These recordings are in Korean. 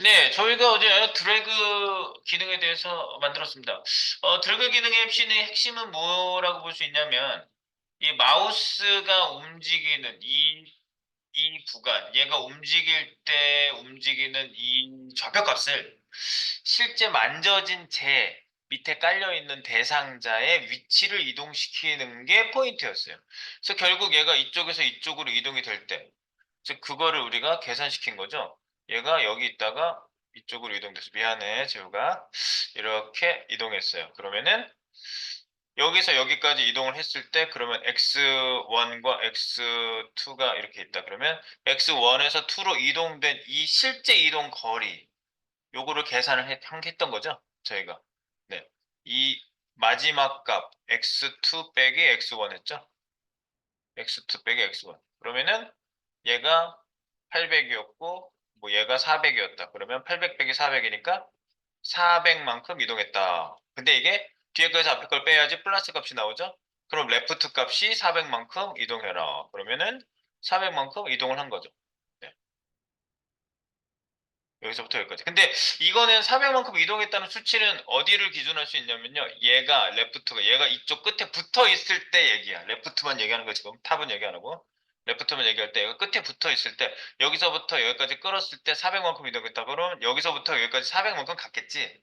네, 저희가 어제 드래그 기능에 대해서 만들었습니다. 드래그 기능의 핵심은 뭐라고 볼 수 있냐면, 이 마우스가 움직이는 이 구간, 얘가 움직일 때 움직이는 이 좌표값을 실제 만져진 제 밑에 깔려있는 대상자의 위치를 이동시키는 게 포인트였어요. 그래서 결국 얘가 이쪽에서 이쪽으로 이동이 될 때, 즉 그거를 우리가 계산시킨 거죠. 얘가 여기 있다가 이쪽으로 이동돼서 미안해 재우가 이렇게 이동했어요. 그러면은 여기서 여기까지 이동을 했을 때 그러면 x1과 x2가 이렇게 있다. 그러면 x1에서 2로 이동된 이 실제 이동 거리 요거를 계산을 했던 거죠. 저희가. 네. 이 마지막 값 x2 빼기 x1 했죠. x2 빼기 x1. 그러면은 얘가 800이었고 뭐 얘가 400이었다. 그러면 800 빼기 400이니까 400만큼 이동했다. 근데 이게 뒤에 거에서 앞에 걸 빼야지 플러스 값이 나오죠? 그럼 레프트 값이 400만큼 이동해라. 그러면은 400만큼 이동을 한 거죠. 네. 여기서부터 여기까지. 근데 이거는 400만큼 이동했다는 수치는 어디를 기준할 수 있냐면요. 얘가 이쪽 끝에 붙어 있을 때 얘기야. 레프트만 얘기하는 거 지금. 탑은 얘기 안 하고. 레프트만 얘기할 때 얘가 끝에 붙어 있을 때 여기서부터 여기까지 끌었을 때 400만큼 이동했다. 그러면 여기서부터 여기까지 400만큼 갔겠지.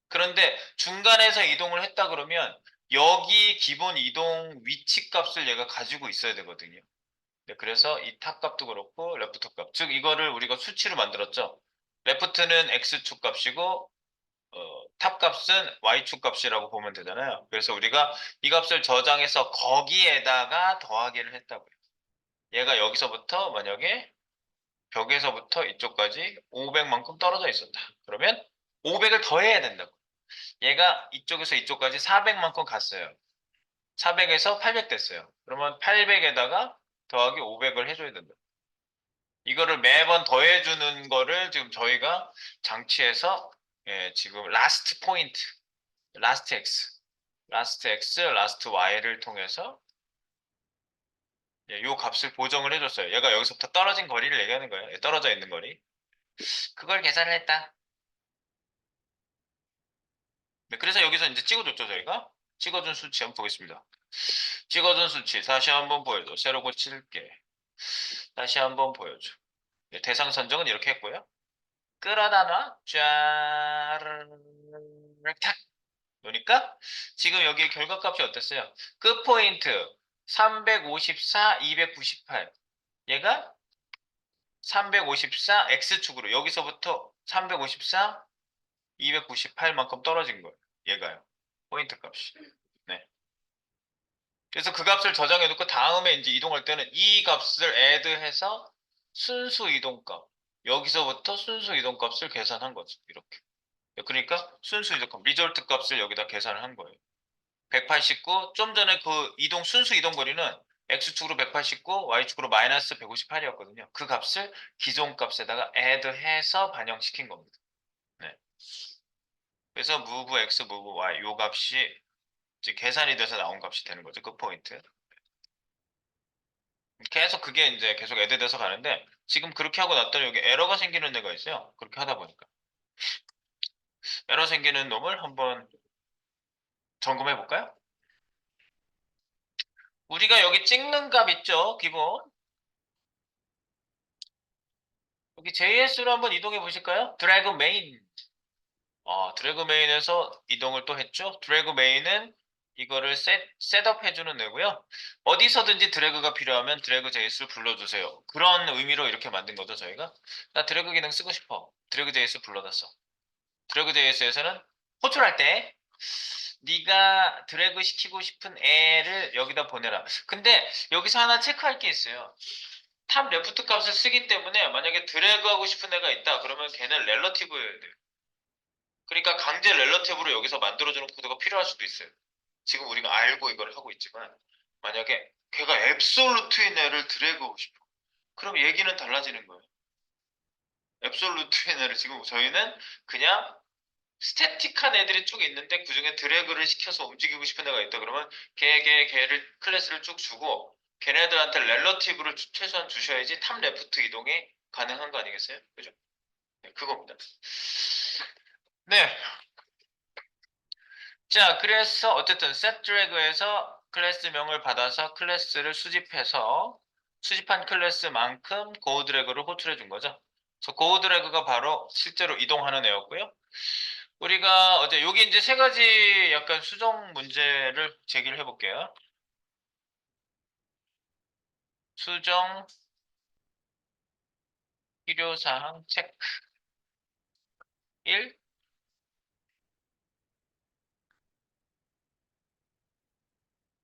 그런데 중간에서 이동을 했다 그러면 여기 기본 이동 위치 값을 얘가 가지고 있어야 되거든요. 네, 그래서 이 탑 값도 그렇고 레프트 값, 즉 이거를 우리가 수치로 만들었죠. 레프트는 x축 값이고 탑 값은 y축 값이라고 보면 되잖아요. 그래서 우리가 이 값을 저장해서 거기에다가 더하기를 했다고요. 얘가 여기서부터 만약에 벽에서부터 이쪽까지 500만큼 떨어져 있었다. 그러면 500을 더해야 된다고. 얘가 이쪽에서 이쪽까지 400만큼 갔어요. 400에서 800 됐어요. 그러면 800에다가 더하기 500을 해줘야 된다. 이거를 매번 더해주는 거를 지금 저희가 장치에서 지금 라스트 포인트, 라스트 x, 라스트 x, 라스트 y를 통해서 요 값을 보정을 해줬어요. 얘가 여기서부터 떨어진 거리를 얘기하는 거예요. 떨어져 있는 거리. 그걸 계산을 했다. 네, 그래서 여기서 이제 찍어줬죠, 저희가. 찍어준 수치 한번 보겠습니다. 찍어준 수치 다시 한번 보여줘. 새로 고칠게. 다시 한번 보여줘. 네, 대상 선정은 이렇게 했고요. 끌어다 놔. 쫙. 탁. 놓으니까 지금 여기 결과값이 어땠어요? 끝 포인트 354, 298. 얘가 354 X축으로 여기서부터 354, 298만큼 떨어진 거예요. 얘가요. 포인트 값이. 네. 그래서 그 값을 저장해 놓고 다음에 이제 이동할 때는 이 값을 애드해서 순수 이동값. 여기서부터 순수 이동값을 계산한 거죠. 이렇게. 그러니까 순수 이동값, 리졸트 값을 여기다 계산을 한 거예요. 189, 좀 전에 그 순수 이동 거리는 X축으로 189, Y축으로 마이너스 158이었거든요. 그 값을 기존 값에다가 애드해서 반영시킨 겁니다. 네. 그래서 move X, move Y 요 값이 이제 계산이 돼서 나온 값이 되는 거죠. 그 포인트. 계속 그게 이제 계속 애드돼서 가는데 지금 그렇게 하고 났더니 여기 에러가 생기는 데가 있어요. 그렇게 하다 보니까. 에러 생기는 놈을 한번 점검해 볼까요? 우리가 여기 찍는 값 있죠? 기본. 여기 JS로 한번 이동해 보실까요? 드래그 메인. 드래그 메인에서 이동을 또 했죠? 드래그 메인은 이거를 셋업 해주는 애고요. 어디서든지 드래그가 필요하면 드래그 JS를 불러주세요. 그런 의미로 이렇게 만든 거죠, 저희가. 나 드래그 기능 쓰고 싶어. 드래그 JS 불러다 써. 드래그 JS에서는 호출할 때 네가 드래그 시키고 싶은 애를 여기다 보내라. 근데 여기서 하나 체크할 게 있어요. 탑 레프트 값을 쓰기 때문에 만약에 드래그 하고 싶은 애가 있다. 그러면 걔는 렐러티브여야 돼요. 그러니까 강제 렐러티브로 여기서 만들어주는 코드가 필요할 수도 있어요. 지금 우리가 알고 이걸 하고 있지만 만약에 걔가 앱솔루트인 애를 드래그하고 싶어. 그럼 얘기는 달라지는 거예요. 앱솔루트인 애를 지금 저희는 그냥 스태틱한 애들이 쭉 있는데 그중에 드래그를 시켜서 움직이고 싶은 애가 있다 그러면 걔를 클래스를 쭉 주고 걔네들한테 렐러티브를 최소한 주셔야지 탑 레프트 이동이 가능한 거 아니겠어요? 그죠? 네, 그겁니다. 네. 자, 그래서 어쨌든 set 드래그에서 클래스명을 받아서 클래스를 수집해서 수집한 클래스만큼 고 드래그를 호출해 준 거죠. 그래서 고 드래그가 바로 실제로 이동하는 애였고요. 우리가 어제 여기 이제 세 가지 약간 수정 문제를 제기를 해볼게요. 수정 필요사항 체크 1.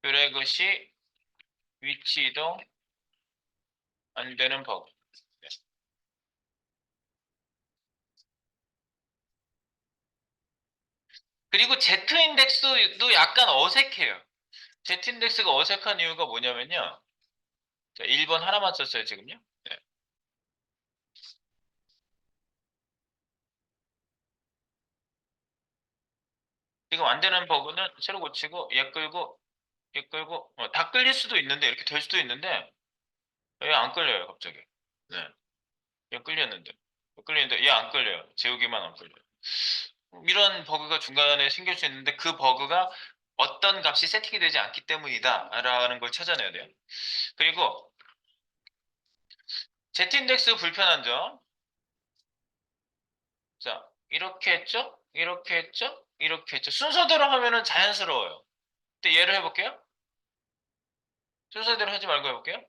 드래그 시 위치 이동 안 되는 버그. 네. 그리고 Z 인덱스도 약간 어색해요. Z 인덱스가 어색한 이유가 뭐냐면요. 자, 1번 하나만 썼어요, 지금요. 네. 지금 안 되는 버그는 새로 고치고 얘 끌고 다 끌릴 수도 있는데 이렇게 될 수도 있는데 얘 안 끌려요, 갑자기. 네. 얘 끌렸는데. 끌리는데 얘 안 끌려요. 재우기만 안 끌려요. 이런 버그가 중간에 생길 수 있는데 그 버그가 어떤 값이 세팅이 되지 않기 때문이다라는 걸 찾아내야 돼요. 그리고 Z인덱스 불편한 점. 자, 이렇게 했죠? 이렇게 했죠? 이렇게 했죠. 순서대로 하면은 자연스러워요. 근데 얘를 해볼게요. 순서대로 하지 말고 해볼게요.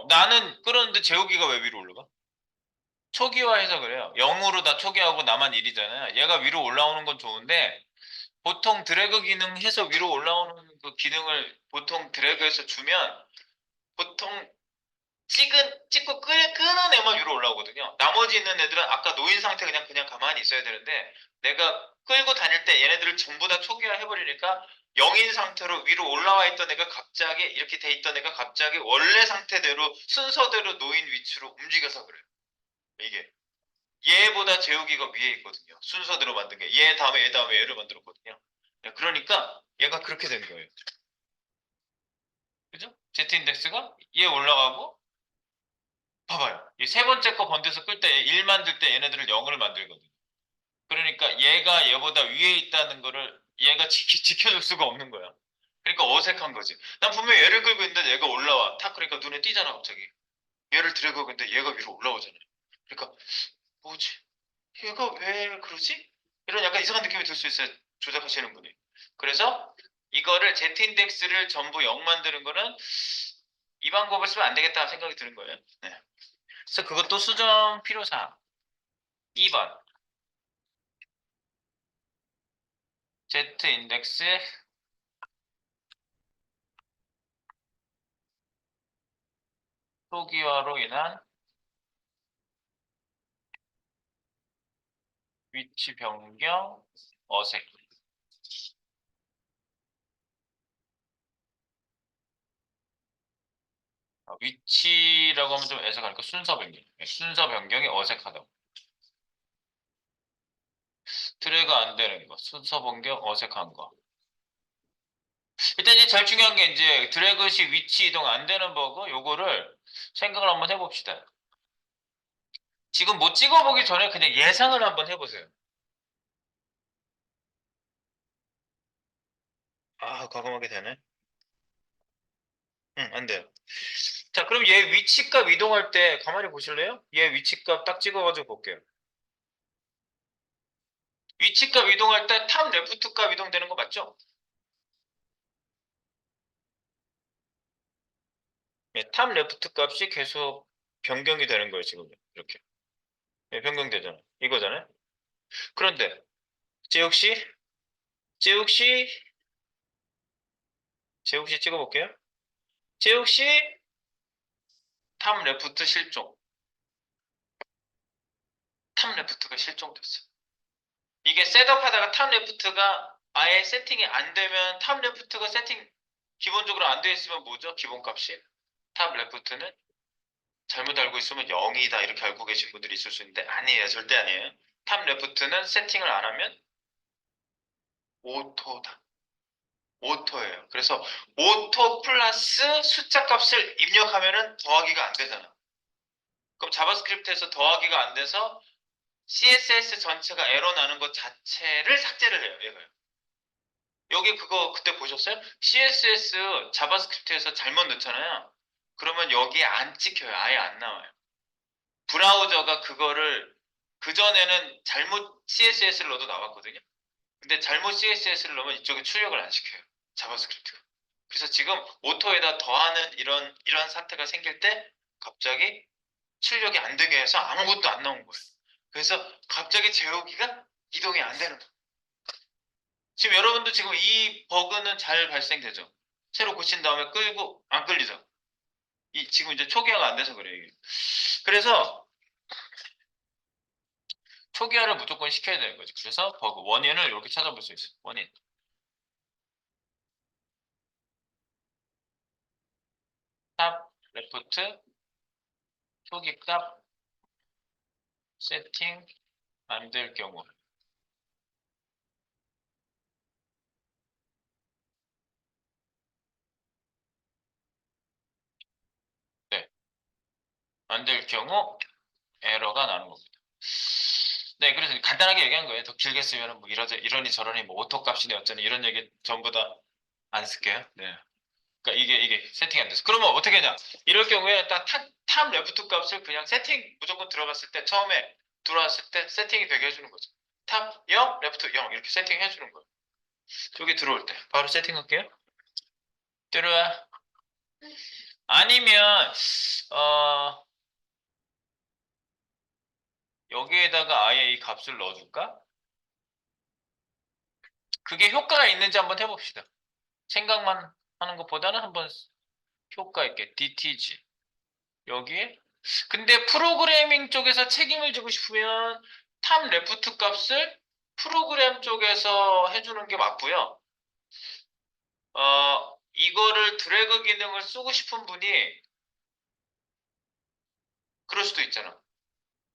나는 끌었는데 재욱이가 왜 위로 올라가? 초기화해서 그래요. 0으로 다 초기화하고 나만 1이잖아요. 얘가 위로 올라오는 건 좋은데 보통 드래그 기능 해서 위로 올라오는 그 기능을 보통 드래그해서 주면 보통 찍고 끄는 애만 위로 올라오거든요. 나머지 있는 애들은 아까 놓인 상태 그냥 가만히 있어야 되는데 내가 끌고 다닐 때 얘네들을 전부 다 초기화 해버리니까 0인 상태로 위로 올라와 있던 애가 갑자기 이렇게 돼 있던 애가 갑자기 원래 상태대로 순서대로 놓인 위치로 움직여서 그래요. 이게 얘보다 재우기가 위에 있거든요. 순서대로 만든 게 얘 다음에 얘를 만들었거든요. 네, 그러니까 얘가 그렇게 되는 거예요. 그죠? Z 인덱스가 얘 올라가고 봐봐요. 이 세 번째 거 번데서 끌 때 1 만들 때 얘네들을 0을 만들거든요. 그러니까 얘가 얘보다 위에 있다는 거를 얘가 지켜줄 수가 없는 거야. 그러니까 어색한 거지. 난 분명히 얘를 끌고 있는데 얘가 올라와. 탁 그러니까 눈에 띄잖아 갑자기. 얘를 들여고 있는데 얘가 위로 올라오잖아. 그러니까 뭐지? 얘가 왜 그러지? 이런 약간 이상한 느낌이 들 수 있어요. 조작하시는 분이. 그래서 이거를 Z인덱스를 전부 0 만드는 거는 이 방법을 쓰면 안 되겠다 생각이 드는 거예요. 네. 그래서 그것도 수정 필요사항. 2번. Z인덱스 초기화로 인한 위치 변경 어색. 위치라고 하면 좀 애석하니까 순서 변경. 네, 순서 변경이 어색하다고. 드래그 안 되는 거. 순서 변경 어색한 거. 일단 이제 제일 중요한 게 이제 드래그 시 위치 이동 안 되는 버그 요거를 생각을 한번 해봅시다. 지금 못 찍어보기 전에 그냥 예상을 한번 해보세요. 아, 과감하게 되네. 응, 안 돼요. 자, 그럼 얘 위치값 이동할 때 가만히 보실래요? 얘 위치값 딱 찍어가지고 볼게요. 위치값 이동할 때 탑 레프트 값 이동되는 거 맞죠? 예, 탑 레프트 값이 계속 변경이 되는 거예요, 지금. 이렇게. 예, 변경되잖아. 이거잖아요. 그런데, 재욱 씨, 재욱 씨, 재욱 씨 찍어볼게요. 재욱 씨, 탑 레프트 실종. 탑 레프트가 실종됐어요. 이게 셋업하다가 탑 레프트가 아예 세팅이 안 되면 탑 레프트가 세팅 기본적으로 안 돼 있으면 뭐죠? 기본값이? 탑 레프트는 잘못 알고 있으면 0이다 이렇게 알고 계신 분들이 있을 수 있는데 아니에요. 절대 아니에요. 탑 레프트는 세팅을 안 하면 오토다. 오토예요. 그래서 오토 플러스 숫자 값을 입력하면은 더하기가 안 되잖아. 그럼 자바스크립트에서 더하기가 안 돼서 CSS 전체가 에러 나는 것 자체를 삭제를 해요, 얘가요. 여기 그거 그때 보셨어요? CSS 자바스크립트에서 잘못 넣잖아요. 그러면 여기에 안 찍혀요. 아예 안 나와요. 브라우저가 그거를 그전에는 잘못 CSS를 넣어도 나왔거든요. 근데 잘못 CSS를 넣으면 이쪽에 출력을 안 시켜요. 자바스크립트가. 그래서 지금 오토에다 더하는 이런 사태가 생길 때 갑자기 출력이 안 되게 해서 아무것도 안 나온 거예요. 그래서 갑자기 재우기가 이동이 안 되는 거예요. 지금 여러분도 지금 이 버그는 잘 발생되죠. 새로 고친 다음에 끌고 안 끌리죠. 이 지금 이제 초기화가 안 돼서 그래요. 이게. 그래서 초기화를 무조건 시켜야 되는 거지. 그래서 버그 원인을 이렇게 찾아볼 수 있어요. 원인. 탑, 레프트, 초기값, 세팅, 만들 경우. 네. 만들 경우 에러가 나는 겁니다. 네, 그래서 간단하게 얘기한 거예요. 더 길게 쓰면 뭐 이러니 저러니 뭐 오토 값이네 어쩌니 이런 얘기 전부 다 안 쓸게요. 네. 그러니까 이게 세팅이 안 돼서. 그러면 어떻게 하냐? 이럴 경우에 탑 레프트 값을 그냥 세팅 무조건 들어갔을 때 처음에 들어왔을 때 세팅이 되게 해주는 거죠. 탑 0, 레프트 0 이렇게 세팅해 주는 거예요. 여기 들어올 때 바로 세팅할게요. 들어와. 아니면 어 여기에다가 아예 이 값을 넣어줄까? 그게 효과가 있는지 한번 해봅시다. 생각만 하는 것보다는 한번 효과 있게 DTG 여기에 근데 프로그래밍 쪽에서 책임을 지고 싶으면 탑 레프트 값을 프로그램 쪽에서 해주는 게 맞고요. 이거를 드래그 기능을 쓰고 싶은 분이 그럴 수도 있잖아.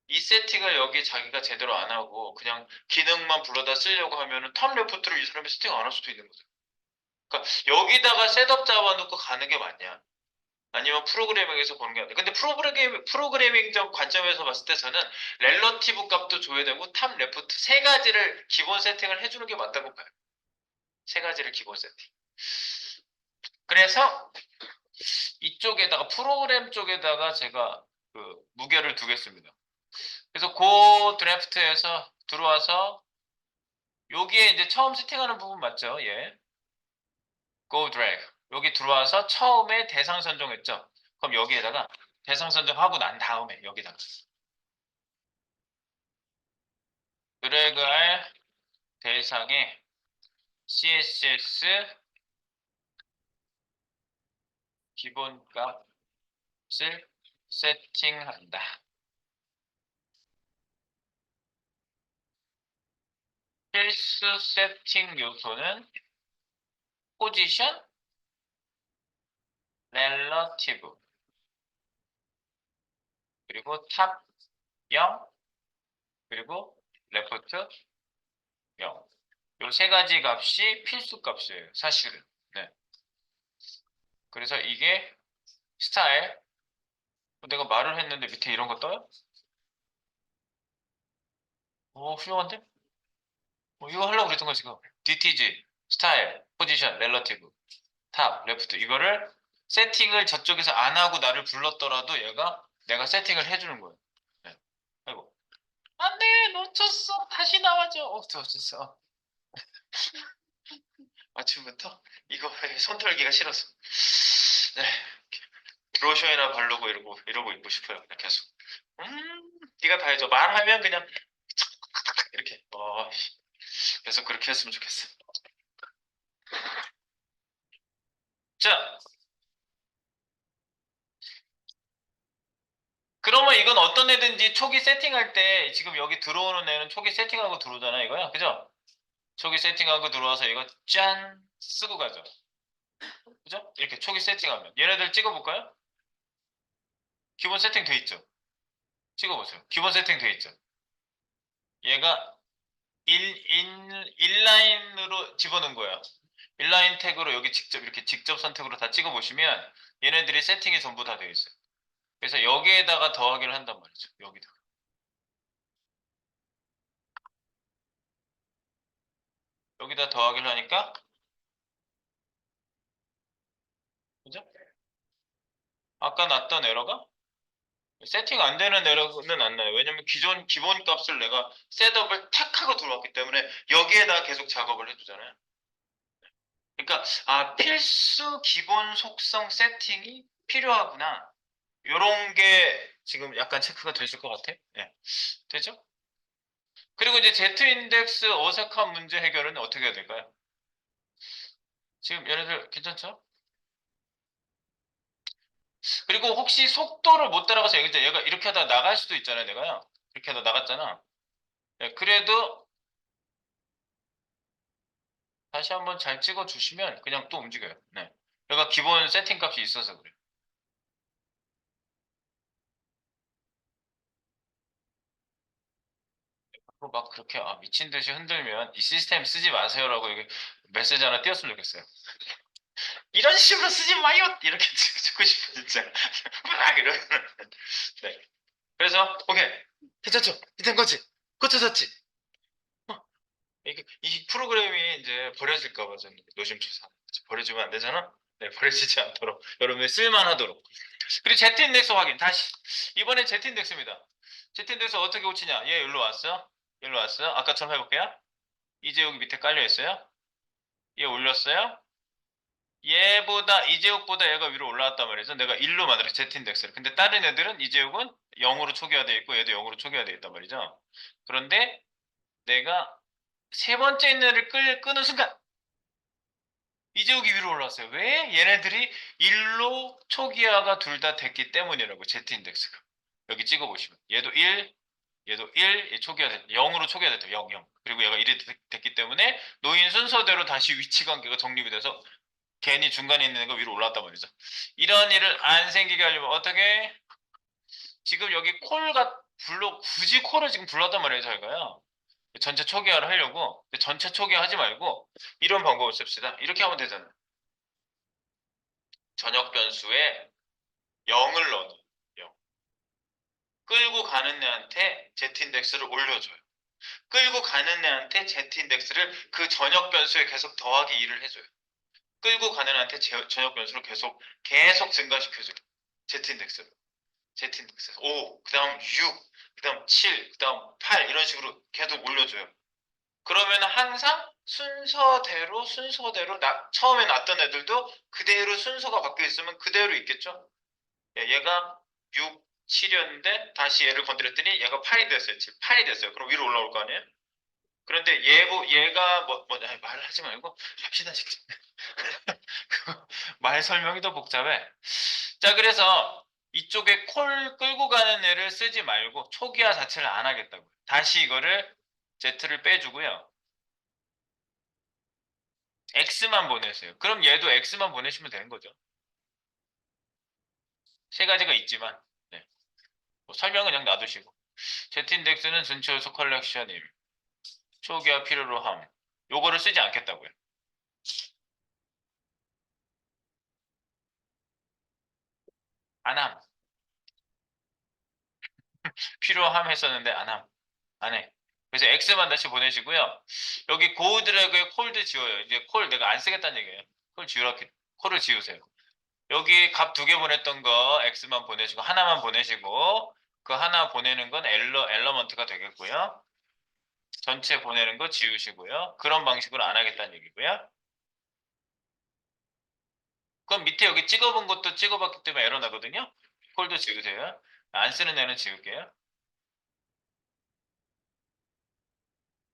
이 세팅을 여기 자기가 제대로 안 하고 그냥 기능만 불러다 쓰려고 하면은 탑 레프트를 이 사람이 세팅 안 할 수도 있는 거죠. 그러니까 여기다가 셋업 잡아놓고 가는 게 맞냐? 아니면 프로그래밍에서 보는 게 아니라 근데 프로그래밍적 관점에서 봤을 때 저는 렐러티브 값도 줘야 되고 탑 레프트 세 가지를 기본 세팅을 해주는 게 맞다고 봐요. 세 가지를 기본 세팅. 그래서 이쪽에다가 프로그램 쪽에다가 제가 그 무게를 두겠습니다. 그래서 고 드래프트에서 들어와서 여기에 이제 처음 세팅하는 부분 맞죠? 예. go drag 여기 들어와서 처음에 대상 선정했죠? 그럼 여기에다가 대상 선정하고 난 다음에 여기다가 드래그할 대상에 CSS 기본값을 세팅한다. 필수 세팅 요소는 포지션, 렐러티브, 그리고 탑 0, 그리고 레프트 0. 요 세 가지 값이 필수 값이에요. 사실은. 네. 그래서 이게 스타일. 내가 말을 했는데 밑에 이런 거 떠요? 오, 훌륭한데? 이거 하려고 그랬던 거 지금. DTG, 스타일, 포지션, 렐러티브, 탑, 레프트. 이거를 세팅을 저쪽에서 안 하고 나를 불렀더라도 얘가 내가 세팅을 해주는 거예요. 네. 아이고. 안 돼! 놓쳤어! 다시 나와줘! 놓쳤어. 아침부터 이거 손 털기가 싫어서. 네. 브로셔에나 바르고 이러고 있고 싶어요. 그냥 계속. 네가 다 해줘. 말하면 그냥 이렇게. 계속 그렇게 했으면 좋겠어. 자, 그러면 이건 어떤 애든지 초기 세팅할 때 지금 여기 들어오는 애는 초기 세팅하고 들어오잖아 이거야. 그죠? 초기 세팅하고 들어와서 이거 짠 쓰고 가죠. 그죠? 이렇게 초기 세팅하면 얘네들 찍어볼까요? 기본 세팅 돼 있죠? 찍어보세요. 기본 세팅 돼 있죠? 얘가 1라인으로 집어넣은 거야. 인라인 태그로 여기 직접 이렇게 직접 선택으로 다 찍어 보시면 얘네들이 세팅이 전부 다 되어 있어요. 그래서 여기에다가 더하기를 한단 말이죠. 여기다 더하기를 하니까 그죠? 아까 났던 에러가 세팅 안 되는 에러는 안 나요. 왜냐면 기본 값을 내가 셋업을 탁 하고 들어왔기 때문에 여기에다 계속 작업을 해주잖아요. 그러니까 필수 기본 속성 세팅이 필요하구나. 요런 게 지금 약간 체크가 되실 것 같아요. 네. 되죠? 그리고 이제 Z 인덱스 어색한 문제 해결은 어떻게 해야 될까요? 지금 얘네들 괜찮죠? 그리고 혹시 속도를 못 따라가서 얘가 이렇게 하다 나갈 수도 있잖아요, 내가요. 이렇게 하다 나갔잖아. 네, 그래도 다시 한번 잘 찍어 주시면 그냥 또 움직여요. 네. 얘가 기본 세팅 값이 있어서 그래요. 그리고 막 그렇게 미친 듯이 흔들면 이 시스템 쓰지 마세요라고 이게 메시지 하나 띄웠으면 좋겠어요. 이런 식으로 쓰지 마요! 이렇게 듣고 싶어, 진짜. 막 이러면. 네. 그래서, 오케이. 괜찮죠? 된 거지? 고쳐졌지? 어, 이 프로그램이 이제 버려질까봐 좀 노심초사. 버려지면 안 되잖아? 네, 버려지지 않도록. 여러분이 쓸만하도록. 그리고 Z인덱스 확인. 다시. 이번엔 Z인덱스입니다. Z인덱스 어떻게 고치냐? 얘 일로 왔어? 일로 왔어요? 아까처럼 해볼게요. 이제 여기 밑에 깔려 있어요? 얘 올렸어요? 얘보다 이제욱보다 얘가 위로 올라왔단 말이죠. 내가 1로 만들어 Z인덱스를. 근데 다른 애들은 이제욱은 0으로 초기화되어 있고 얘도 0으로 초기화되어 있단 말이죠. 그런데 내가 세 번째 있는 애를 끄는 순간 이제욱이 위로 올라왔어요. 왜? 얘네들이 1로 초기화가 둘 다 됐기 때문이라고 Z인덱스가. 여기 찍어보시면 얘도 1, 얘도 1, 얘 초기화됐, 0으로 초기화됐다. 0, 0. 그리고 얘가 1이 됐기 때문에 놓인 순서대로 다시 위치 관계가 정립이 돼서 괜히 중간에 있는 애가 위로 올라왔단 말이죠. 이런 일을 안 생기게 하려면 어떻게? 지금 여기 굳이 콜을 지금 불렀단 말이에요, 저희가요. 전체 초기화를 하려고. 근데 전체 초기화 하지 말고 이런 방법을 씁시다. 이렇게 하면 되잖아요. 전역 변수에 0을 넣어요. 0. 끌고 가는 애한테 Z인덱스를 올려줘요. 끌고 가는 애한테 Z인덱스를 그 전역 변수에 계속 더하기 2를 해줘요. 끌고 가는 애한테 전역 변수를 계속 증가시켜줘요. Z인덱스를. Z인덱스 5, 그 다음 6, 그 다음 7, 그 다음 8 이런 식으로 계속 올려줘요. 그러면 항상 순서대로 처음에 났던 애들도 그대로 순서가 바뀌어 있으면 그대로 있겠죠? 얘가 6, 7이었는데 다시 얘를 건드렸더니 얘가 8이 됐어요. 8이 됐어요. 그럼 위로 올라올 거 아니에요? 그런데 얘가 말하지 말고 합시다 진짜. 말 설명이 더 복잡해. 자, 그래서 이쪽에 콜 끌고 가는 애를 쓰지 말고 초기화 자체를 안 하겠다고요. 다시 이거를 Z를 빼주고요. X만 보내세요. 그럼 얘도 X만 보내시면 되는 거죠. 세 가지가 있지만 네. 뭐 설명은 그냥 놔두시고 Z인덱스는 전체 요소 컬렉션임. 초기화 필요로 함. 요거를 쓰지 않겠다고요. 안 함. 필요함 했었는데 안 함. 안 해. 그래서 X만 다시 보내시고요. 여기 고 드래그에 콜드 지워요. 이제 콜 내가 안 쓰겠다는 얘기예요. 콜 지우라, 콜을 지우세요. 여기 값 두 개 보냈던 거 X만 보내시고 하나만 보내시고 그 하나 보내는 건 엘러먼트가 되겠고요. 전체 보내는 거 지우시고요. 그런 방식으로 안 하겠다는 얘기고요. 그럼 밑에 여기 찍어본 것도 찍어봤기 때문에 에러 나거든요. 콜도 지우세요. 안 쓰는 애는 지울게요.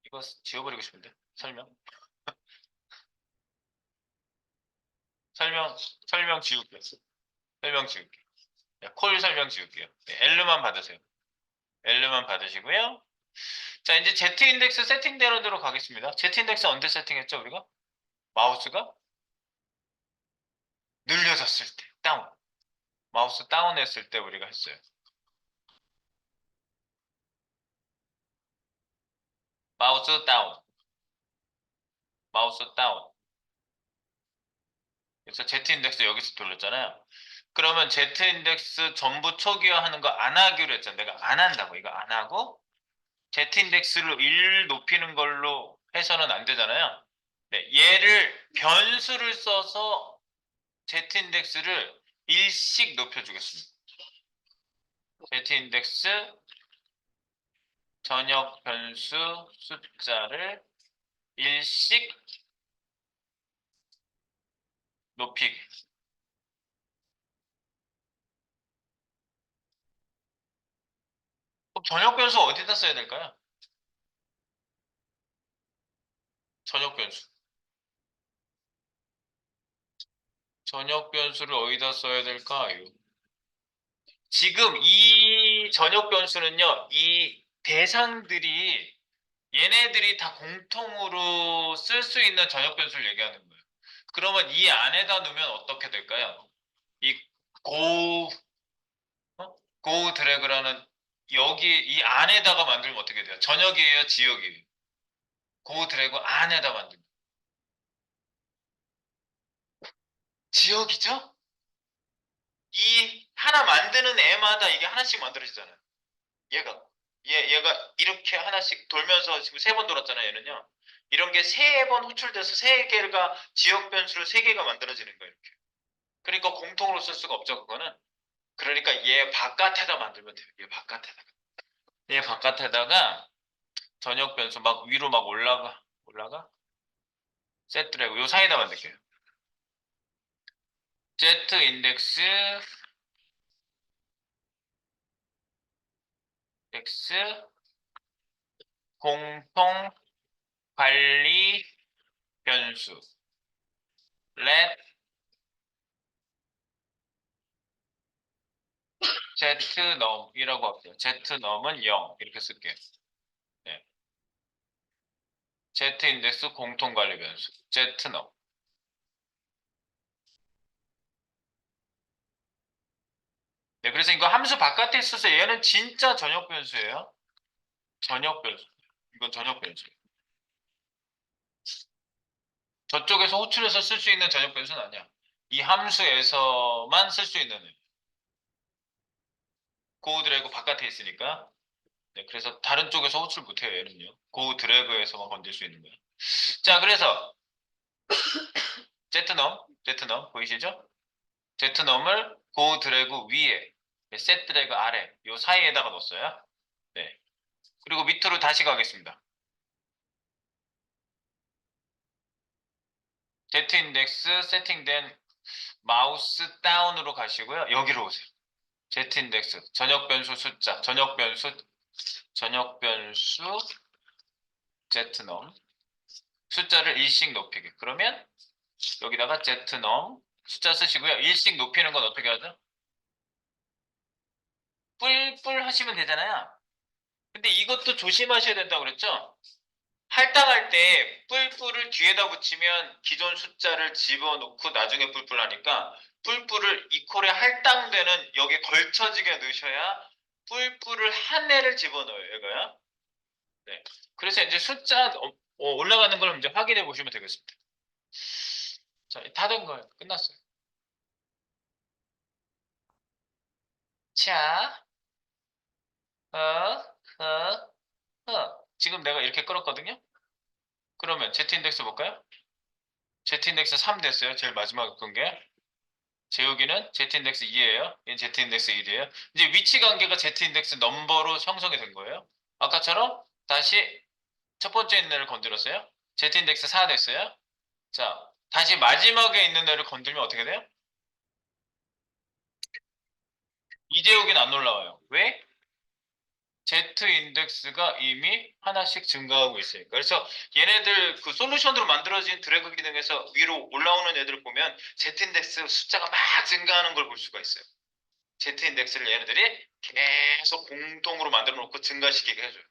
이거 지워버리고 싶은데 설명. 설명 설명 지울게요. 설명 지울게요. 콜 설명 지울게요. 네, L만 받으세요. L만 받으시고요. 자, 이제 Z인덱스 세팅대로대로 가겠습니다. Z인덱스 언제 세팅했죠, 우리가? 마우스가 늘려졌을 때, 다운. 마우스 다운했을 때 우리가 했어요. 마우스 다운, 마우스 다운. 그래서 Z 인덱스 여기서 돌렸잖아요. 그러면 Z 인덱스 전부 초기화하는 거 안 하기로 했잖아. 내가 안 한다고. 이거 안 하고 Z 인덱스를 1 높이는 걸로 해서는 안 되잖아요. 네, 얘를 변수를 써서 Z 인덱스를 1씩 높여주겠습니다. Z 인덱스 전역 변수 숫자를 1씩 높이기. 그럼 전역 변수 어디다 써야 될까요? 전역 변수. 전역 변수를 어디다 써야 될까요? 지금 이 전역 변수는요, 이 대상들이 얘네들이 다 공통으로 쓸 수 있는 전역 변수를 얘기하는 거예요. 그러면 이 안에다 놓으면 어떻게 될까요? 이 고, 고 드래그라는 여기 이 안에다가 만들면 어떻게 돼요? 전역이에요, 지역이에요? 고 드래그 안에다 만들면 지역이죠? 이 하나 만드는 애마다 이게 하나씩 만들어지잖아요. 얘가 얘가 이렇게 하나씩 돌면서 지금 3번 돌았잖아요. 얘는요. 이런 게 3번 호출돼서 3개가 지역 변수를 3개가 만들어지는 거예요. 이렇게. 그러니까 공통으로 쓸 수가 없죠. 그거는. 그러니까 얘 바깥에다 만들면 돼요. 얘 바깥에다가. 얘 바깥에다가 전역 변수 막 위로 막 올라가 세트라고 요 사이에다 만들게요. Z 인덱스 X 공통 관리 변수 let z num이라고 할게요. z num은 0 이렇게 쓸게요. 네. z 인덱스 공통 관리 변수 z num. 네, 그래서 이거 함수 바깥에 있어서 얘는 진짜 전역 변수예요. 전역 변수. 이건 전역 변수. 저쪽에서 호출해서 쓸 수 있는 전역 변수는 아니야. 이 함수에서만 쓸 수 있는 애. 고 드래그 바깥에 있으니까. 네, 그래서 다른 쪽에서 호출 못해요, 얘는요. 고 드래그에서만 건들 수 있는 거예요. 자, 그래서 제트넘 보이시죠? 제트넘을 고 드래그 위에, 셋 드래그 아래, 요 사이에다가 넣었어요. 네. 그리고 밑으로 다시 가겠습니다. Z 인덱스 세팅된 마우스 다운으로 가시고요. 여기로 오세요. Z 인덱스 전역 변수 숫자, 전역 변수 Z넘 숫자를 1씩 높이게. 그러면 여기다가 Z넘 숫자 쓰시고요. 1씩 높이는 건 어떻게 하죠? 뿔뿔 하시면 되잖아요. 근데 이것도 조심하셔야 된다고 그랬죠? 할당할 때 뿔뿔을 뒤에다 붙이면 기존 숫자를 집어넣고 나중에 뿔뿔 하니까 뿔뿔을 이퀄에 할당되는 여기에 걸쳐지게 넣으셔야 뿔뿔을 한 애를 집어넣어요. 얘가요. 네. 그래서 이제 숫자 올라가는 걸 이제 확인해 보시면 되겠습니다. 자, 다 된 거예요. 끝났어요. 자, 어, 지금 내가 이렇게 끌었거든요. 그러면 Z 인덱스 볼까요? Z 인덱스 3 됐어요. 제일 마지막에 끈 게. 재욱이는 Z 인덱스 2예요. 얘는 Z 인덱스 1이에요. 이제 위치 관계가 Z 인덱스 넘버로 형성이 된 거예요. 아까처럼 다시 첫 번째 있는 애를 건드렸어요. Z 인덱스 4 됐어요. 자, 다시 마지막에 있는 애를 건들면 어떻게 돼요? 이재욱이는 안 올라와요. 왜? Z 인덱스가 이미 하나씩 증가하고 있으니까. 그래서 얘네들 그 솔루션으로 만들어진 드래그 기능에서 위로 올라오는 애들 보면 Z 인덱스 숫자가 막 증가하는 걸 볼 수가 있어요. Z 인덱스를 얘네들이 계속 공통으로 만들어 놓고 증가시키게 해줘요.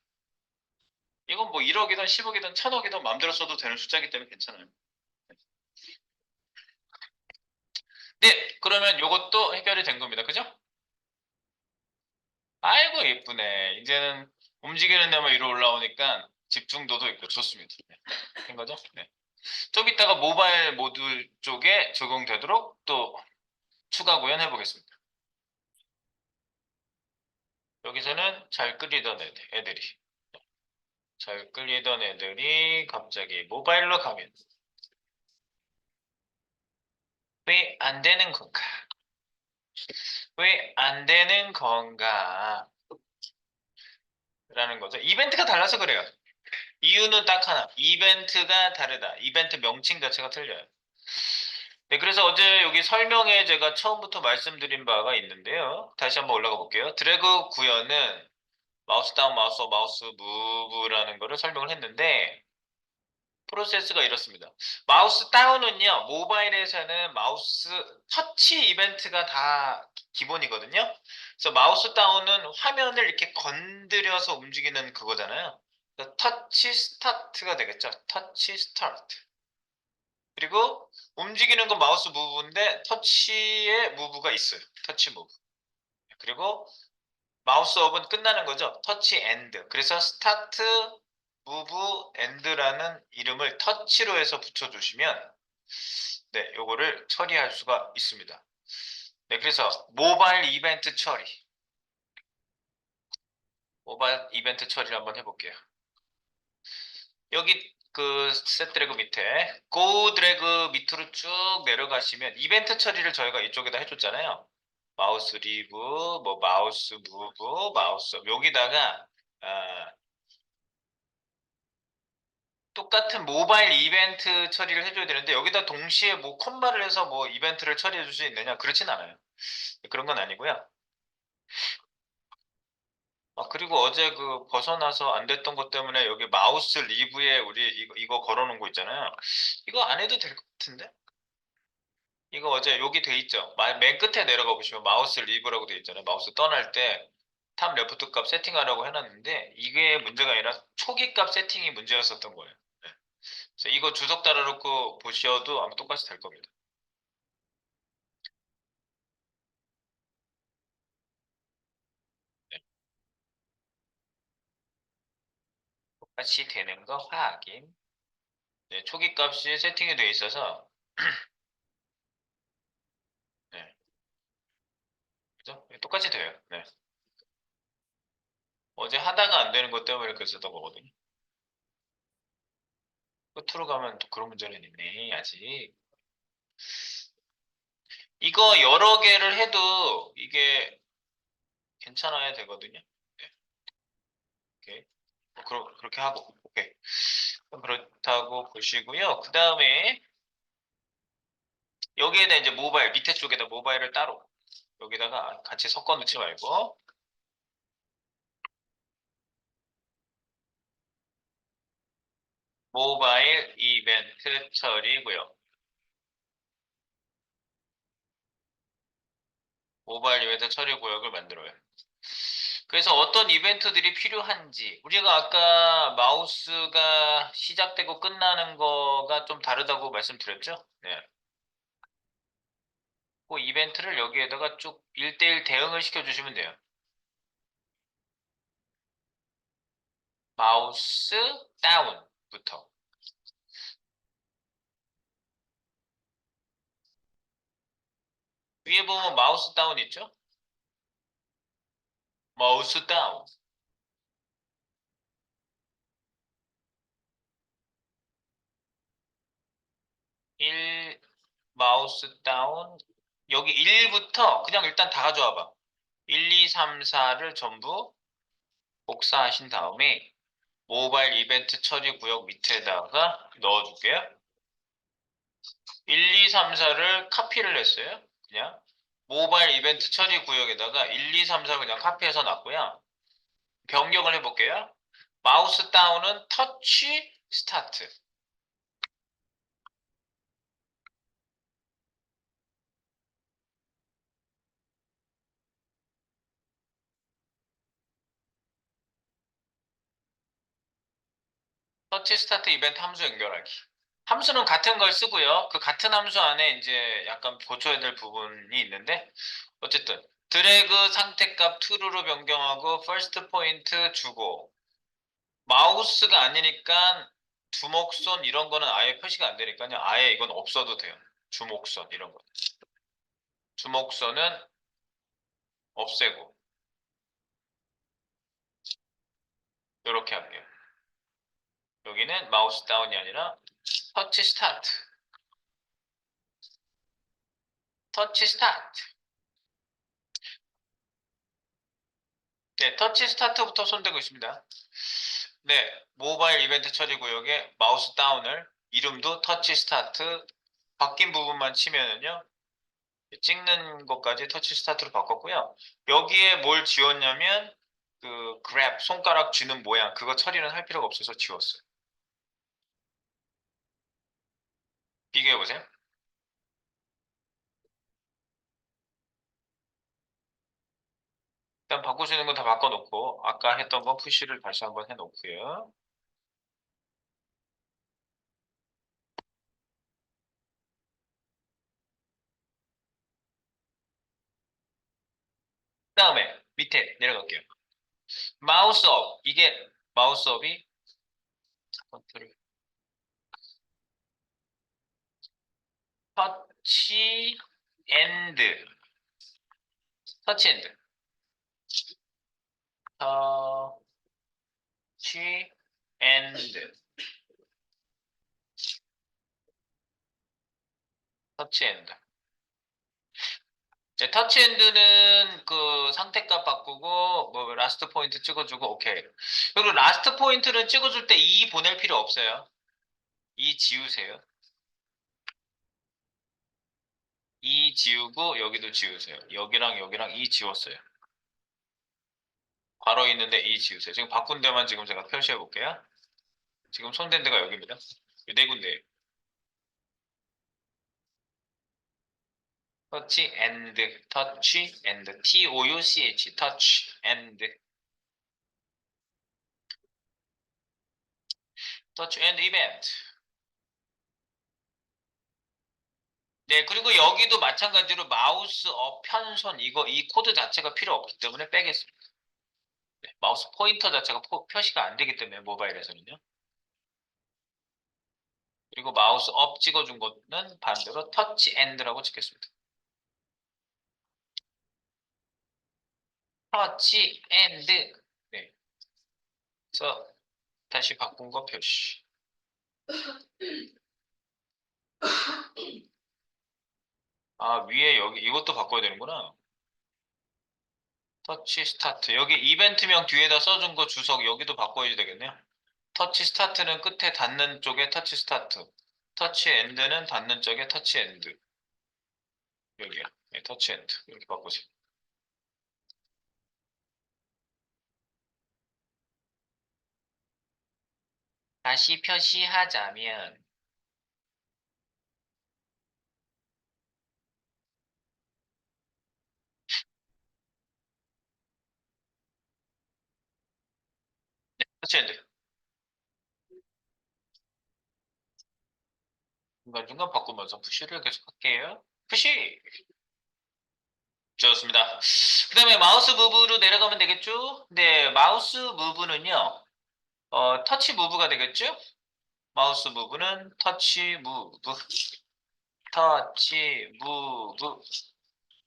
이건 뭐 1억이든 10억이든 1000억이든 마음대로 써도 되는 숫자이기 때문에 괜찮아요. 네, 그러면 이것도 해결이 된 겁니다. 그죠? 아이고, 예쁘네. 이제는 움직이는 데만 위로 올라오니까 집중도도 있고 좋습니다. 네, 된 거죠? 네. 좀 이따가 모바일 모드 쪽에 적용되도록 또 추가 구현해 보겠습니다. 여기서는 잘 끌리던 애들이 잘 끌리던 애들이 갑자기 모바일로 가면 왜 안 되는 건가? 왜 안 되는 건가? 라는 거죠. 이벤트가 달라서 그래요. 이유는 딱 하나. 이벤트가 다르다. 이벤트 명칭 자체가 틀려요. 네, 그래서 어제 여기 설명에 제가 처음부터 말씀드린 바가 있는데요. 다시 한번 올라가 볼게요. 드래그 구현은 마우스 다운, 마우스 업, 마우스 무브라는 거를 설명을 했는데 프로세스가 이렇습니다. 마우스 다운은요, 모바일에서는 마우스 터치 이벤트가 다 기본이거든요. 그래서 마우스 다운은 화면을 이렇게 건드려서 움직이는 그거잖아요. 그래서 터치 스타트가 되겠죠. 터치 스타트. 그리고 움직이는 건 마우스 무브인데 터치의 무브가 있어요. 터치 무브. 그리고 마우스 업은 끝나는 거죠. 터치 엔드. 그래서 스타트, 무브, 엔드라는 이름을 터치로 해서 붙여주시면 네, 요거를 처리할 수가 있습니다. 네, 그래서 모바일 이벤트 처리. 모바일 이벤트 처리를 한번 해볼게요. 여기 그 셋 드래그 밑에 고 드래그 밑으로 쭉 내려가시면 이벤트 처리를 저희가 이쪽에다 해줬잖아요. 마우스 리브, 뭐 마우스 무브, 마우스 여기다가 똑같은 모바일 이벤트 처리를 해줘야 되는데 여기다 동시에 뭐 콤마를 해서 뭐 이벤트를 처리해 줄 수 있느냐? 그렇진 않아요. 그런 건 아니고요. 그리고 어제 그 벗어나서 안 됐던 것 때문에 여기 마우스 리브에 우리 이거 걸어놓은 거 있잖아요. 이거 안 해도 될 것 같은데? 이거 어제 여기 돼 있죠? 맨 끝에 내려가 보시면 마우스 리브라고 돼 있잖아요. 마우스 떠날 때 탑 레프트 값 세팅하라고 해놨는데 이게 문제가 아니라 초기 값 세팅이 문제였었던 거예요. 네. 그래서 이거 주석 달아놓고 보셔도 아마 똑같이 될 겁니다. 네. 똑같이 되는 거 확인. 네, 초기 값이 세팅이 돼 있어서 네, 그죠? 똑같이 돼요. 네. 어제 하다가 안 되는 것 때문에 그랬었던 거거든요. 끝으로 가면 또 그런 문제는 있네, 아직. 이거 여러 개를 해도 이게 괜찮아야 되거든요. 네, 오케이. 그렇게 하고, 오케이. 그럼 그렇다고 보시고요. 그 다음에 여기에다 이제 모바일, 밑에 쪽에다 모바일을 따로 여기다가 같이 섞어 놓지 말고 모바일 이벤트 처리고요. 모바일 이벤트 처리 구역을 만들어요. 그래서 어떤 이벤트들이 필요한지 우리가 아까 마우스가 시작되고 끝나는 거가 좀 다르다고 말씀드렸죠? 네. 그 이벤트를 여기에다가 쭉 1대1 대응을 시켜주시면 돼요. 마우스 다운부터. 위에 보면 마우스 다운 있죠? 마우스 다운. 1 마우스 다운. 여기 1부터 그냥 일단 다 가져와 봐. 1, 2, 3, 4를 전부 복사하신 다음에 모바일 이벤트 처리 구역 밑에다가 넣어줄게요. 1, 2, 3, 4를 카피를 했어요. 그냥 모바일 이벤트 처리 구역에다가 1, 2, 3, 4 그냥 카피해서 놨고요. 변경을 해볼게요. 마우스 다운은 터치 스타트. 터치 스타트 이벤트 함수 연결하기. 함수는 같은 걸 쓰고요. 그 같은 함수 안에 이제 약간 고쳐야 될 부분이 있는데 어쨌든 드래그 상태값 true로 변경하고 first 포인트 주고 마우스가 아니니까 주목선 이런 거는 아예 표시가 안 되니까요. 아예 이건 없어도 돼요. 주목선 이런 거. 주목선은 없애고 이렇게 할게요. 여기는 마우스 다운이 아니라 터치 스타트. 터치 스타트. 네, 터치 스타트부터 손대고 있습니다. 네, 모바일 이벤트 처리 구역에 마우스 다운을 이름도 터치 스타트 바뀐 부분만 치면은요. 찍는 것까지 터치 스타트로 바꿨고요. 여기에 뭘 지웠냐면 그 그랩 손가락 쥐는 모양 그거 처리는 할 필요가 없어서 지웠어요. 비교해 보세요. 일단 바꾸시는 건 다 바꿔놓고 아까 했던 거 푸시를 다시 한번 해놓고요. 그다음에 밑에 내려갈게요. 마우스 업 이게 마우스 업이 컨트롤 터치 앤드 터치 앤드 터치 앤드 터치 앤드 이제 터치핸드는 그 상태값 바꾸고 뭐 라스트 포인트 찍어주고 오케이. 그리고 라스트 포인트를 찍어줄 때 E 보낼 필요 없어요. E 지우세요. E 지우고 여기도 지우세요. 여기랑 여기랑 E 지웠어요. 괄호 있는데 E 지우세요. 지금 바꾼 데만 지금 제가 표시해 볼게요. 지금 손댄 데가 여기입니다. 이 네 군데. 터치 앤드 터치 앤드 TOUCH 터치 앤드 터치 앤드 이벤트. 네, 그리고 여기도 마찬가지로 마우스 업 편손 이거 이 코드 자체가 필요 없기 때문에 빼겠습니다. 네, 마우스 포인터 자체가 표시가 안 되기 때문에 모바일에서는요. 그리고 마우스 업 찍어준 거는 반대로 터치 앤드라고 찍겠습니다. 터치 앤드. 네. 그래서 다시 바꾼 거 표시. 아, 위에 여기 이것도 바꿔야 되는구나. 터치 스타트. 여기 이벤트명 뒤에다 써준 거 주석 여기도 바꿔야 되겠네요. 터치 스타트는 끝에 닿는 쪽에 터치 스타트. 터치 엔드는 닿는 쪽에 터치 엔드. 여기요. 네, 터치 엔드. 이렇게 바꾸세요. 다시 표시하자면 터치 엔드. 중간중간 바꾸면서 푸시를 계속 할게요. 푸시! 좋습니다. 그 다음에 마우스 무브로 내려가면 되겠죠? 네, 마우스 무브는요, 터치 무브가 되겠죠? 마우스 무브는 터치 무브, 터치 무브.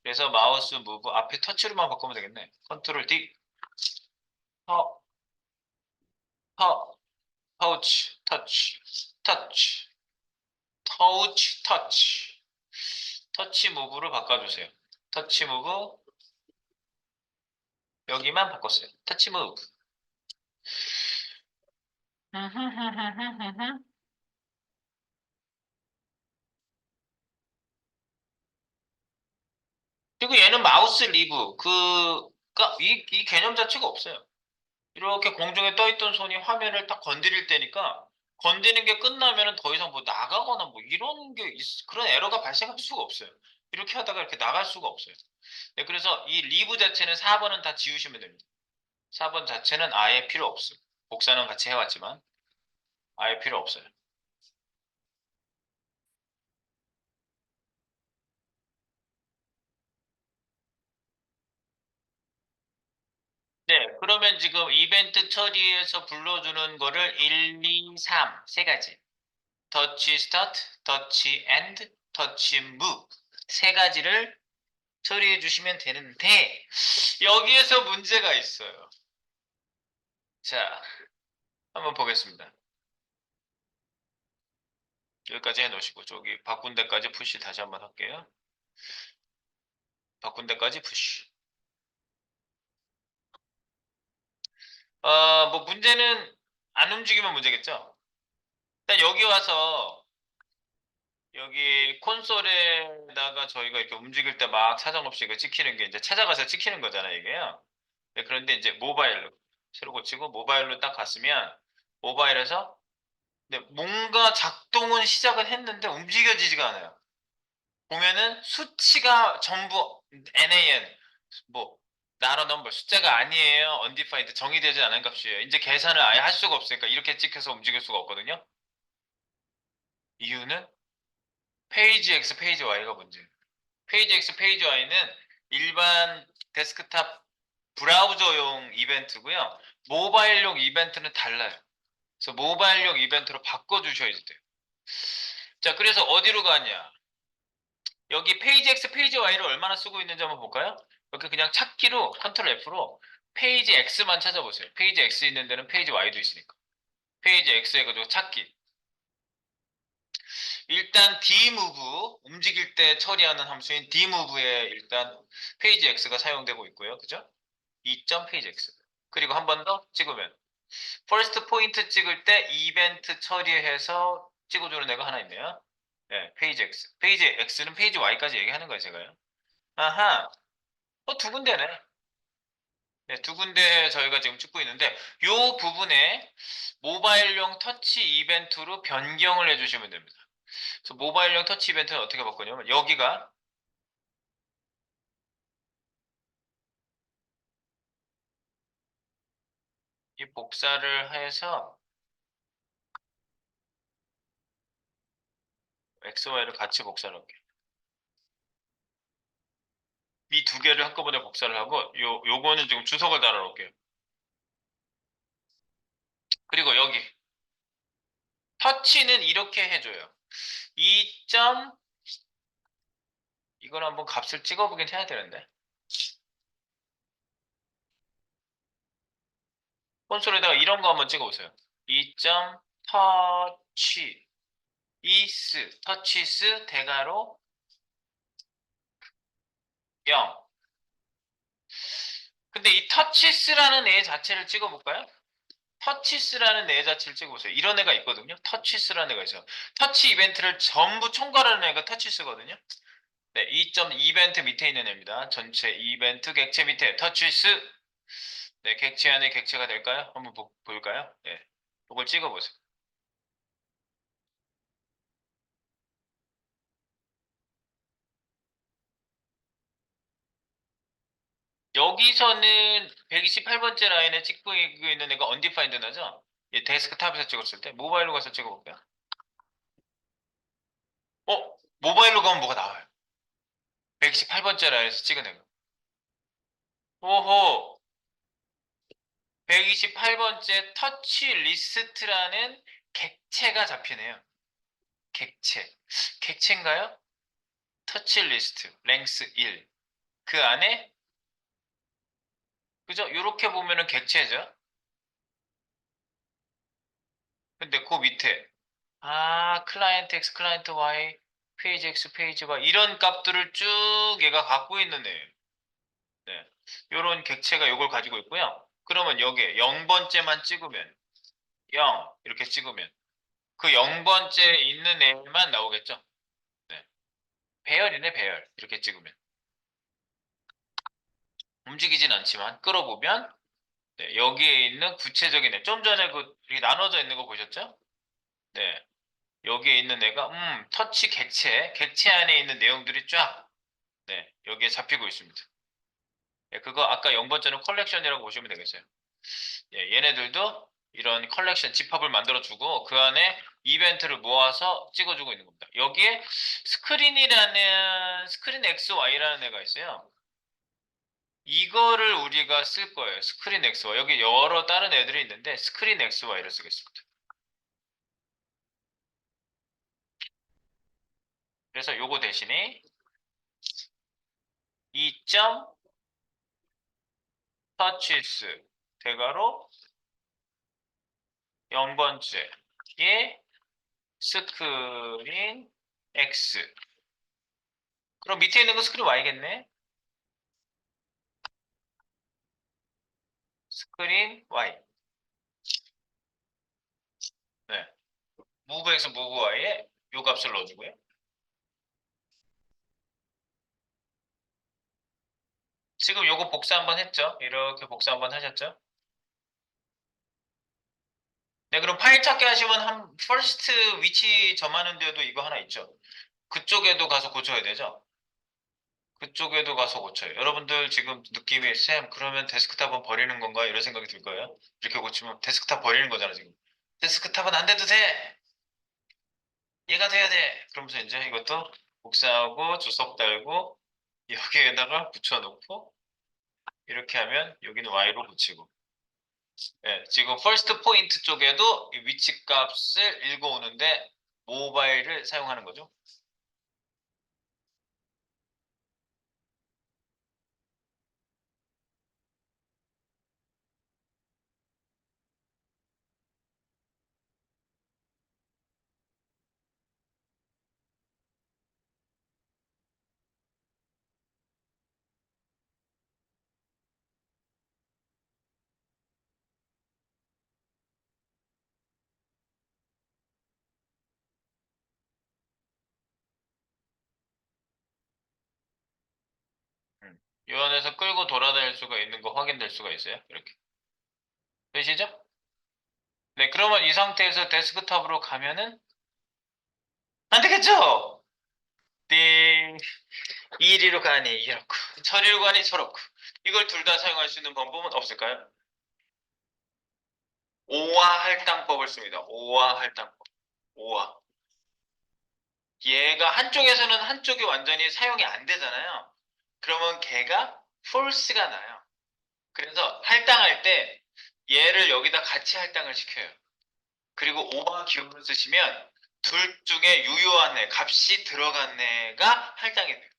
그래서 마우스 무브 앞에 터치로만 바꾸면 되겠네. 컨트롤 D, 퍼, 퍼, 터치, 터치, 터치, 터치, 터치. 터치 무브로 바꿔주세요. 터치 무브, 여기만 바꿨어요. 터치 무브. 그리고 얘는 마우스 리브, 이 개념 자체가 없어요. 이렇게 공중에 떠있던 손이 화면을 딱 건드릴 때니까 건드리는 게 끝나면은 더 이상 뭐 나가거나 뭐 이런 그런 에러가 발생할 수가 없어요. 이렇게 하다가 이렇게 나갈 수가 없어요. 네, 그래서 이 리브 자체는 4번은 다 지우시면 됩니다. 4번 자체는 아예 필요 없어요. 복사는 같이 해왔지만 아예 필요 없어요. 네, 그러면 지금 이벤트 처리에서 불러주는 거를 1, 2, 3, 세 가지. 터치 스타트, 터치 엔드, 터치 무브. 세 가지를 처리해 주시면 되는데, 여기에서 문제가 있어요. 자, 한번 보겠습니다. 여기까지 해놓으시고, 저기 바꾼 데까지 푸시 다시 한번 할게요. 바꾼 데까지 푸시. 뭐 문제는 안 움직이면 문제겠죠? 일단 여기 와서 여기 콘솔에다가 저희가 이렇게 움직일 때 막 사정없이 이거 찍히는 게 이제 찾아가서 찍히는 거잖아요, 이게요. 네, 그런데 이제 모바일로 새로 고치고 모바일로 딱 갔으면 모바일에서 네, 뭔가 작동은 시작은 했는데 움직여지지가 않아요. 보면은 수치가 전부 NAN 뭐 나로 넘버 숫자가 아니에요. undefined 정의되지 않은 값이에요. 이제 계산을 아예 할 수가 없으니까 이렇게 찍혀서 움직일 수가 없거든요. 이유는 페이지 X, 페이지 Y가 문제예요. 페이지 X, 페이지 Y는 일반 데스크탑 브라우저용 이벤트고요. 모바일용 이벤트는 달라요. 그래서 모바일용 이벤트로 바꿔주셔야 돼요. 자, 그래서 어디로 가냐? 여기 페이지 X, 페이지 Y를 얼마나 쓰고 있는지 한번 볼까요? 이렇게 그냥 찾기로 컨트롤 F로 페이지 X만 찾아보세요. 페이지 X 있는 데는 페이지 Y도 있으니까. 페이지 X 해가지고 찾기. 일단 dmove 움직일 때 처리하는 함수인 dmove에 일단 페이지 X가 사용되고 있고요. 그죠? 2점 페이지 X. 그리고 한 번 더 찍으면 퍼스트 포인트 찍을 때 이벤트 처리해서 찍어주는 애가 하나 있네요. 네, 페이지 X. 페이지 X는 페이지 Y까지 얘기하는 거예요, 제가요. 아하, 두 군데네. 네, 두 군데 저희가 지금 찍고 있는데 이 부분에 모바일용 터치 이벤트로 변경을 해주시면 됩니다. 그래서 모바일용 터치 이벤트는 어떻게 바꾸냐면 여기가 이 복사를 해서 X, Y를 같이 복사를 할게요. 이 두 개를 한꺼번에 복사를 하고 요거는 지금 주석을 달아 놓을게요. 그리고 여기 터치는 이렇게 해줘요. 2점 이걸 한번 값을 찍어보긴 해야 되는데 콘솔에다가 이런 거 한번 찍어보세요. 2점 터치 이스 터치스 대가로 0. 근데 이 터치스라는 애 자체를 찍어볼까요? 터치스라는 애 자체를 찍어보세요. 이런 애가 있거든요. 터치스라는 애가 있어요. 터치 이벤트를 전부 총괄하는 애가 터치스거든요. 네, 2점 이벤트 밑에 있는 애입니다. 전체 이벤트 객체 밑에 터치스. 네, 객체 안에 객체가 될까요? 한번 볼까요? 네, 이걸 찍어보세요. 여기서는 128번째 라인에 찍고 있는 애가 undefined 나죠? 예, 데스크탑에서 찍었을 때 모바일로 가서 찍어볼게요. 모바일로 가면 뭐가 나와요? 128번째 라인에서 찍은 애가. 오호, 128번째 터치 리스트라는 객체가 잡히네요. 객체. 객체인가요? 터치 리스트, 랭스 1. 그 안에, 그죠? 이렇게 보면은 객체죠? 근데 그 밑에, 클라이언트 X, 클라이언트 Y, 페이지 X, 페이지 Y, 이런 값들을 쭉 얘가 갖고 있는 애예요. 네. 요런 객체가 요걸 가지고 있고요. 그러면 여기에 0번째만 찍으면, 0, 이렇게 찍으면, 그 0번째 있는 애만 나오겠죠? 네. 배열이네, 배열. 이렇게 찍으면. 움직이진 않지만, 끌어보면, 네, 여기에 있는 구체적인 애. 좀 전에 이렇게 나눠져 있는 거 보셨죠? 네. 여기에 있는 애가, 터치 객체. 객체 안에 있는 내용들이 쫙, 네, 여기에 잡히고 있습니다. 네, 그거 아까 0번째는 컬렉션이라고 보시면 되겠어요. 예, 얘네들도 이런 컬렉션 집합을 만들어주고 그 안에 이벤트를 모아서 찍어주고 있는 겁니다. 여기에 스크린 XY라는 애가 있어요. 이거를 우리가 쓸 거예요. 스크린 XY. 여기 여러 다른 애들이 있는데 스크린 XY를 쓰겠습니다. 그래서 요거 대신에 2점 터치스 대괄호 0번째에 스크린 X. 그럼 밑에 있는 거 스크린 Y겠네? 스크린 Y. 네. move X, move Y에 요 값을 넣어주고요. 지금 요거 복사 한번 했죠? 이렇게 복사 한번 하셨죠? 네, 그럼 파일 찾기 하시면 한 first 위치 점하는 데도 이거 하나 있죠? 그쪽에도 가서 고쳐야 되죠? 그쪽에도 가서 고쳐요. 여러분들 지금 느낌이 쌤 그러면 데스크탑은 버리는 건가? 이런 생각이 들 거예요. 이렇게 고치면 데스크탑 버리는 거잖아 지금. 데스크탑은 안 돼도 돼! 얘가 돼야 돼! 그러면서 이제 이것도 복사하고 주석 달고 여기에다가 붙여놓고 이렇게 하면 여기는 Y로 붙이고 예, 지금 퍼스트 포인트 쪽에도 이 위치 값을 읽어오는데 모바일을 사용하는 거죠. 이 안에서 끌고 돌아다닐 수가 있는 거 확인될 수가 있어요. 이렇게. 되시죠? 네, 그러면 이 상태에서 데스크탑으로 가면은 안 되겠죠? 띵. 이리로 가니 이렇고 저리로 가니 저렇고 이걸 둘 다 사용할 수 있는 방법은 없을까요? 오화 할당법을 씁니다. 오화 할당법. 오화. 얘가 한쪽에서는 한쪽이 완전히 사용이 안 되잖아요. 그러면 걔가 false가 나요. 그래서 할당할 때 얘를 여기다 같이 할당을 시켜요. 그리고 오화 기호를 쓰시면 둘 중에 유효한 애, 값이 들어간 애가 할당이 돼요.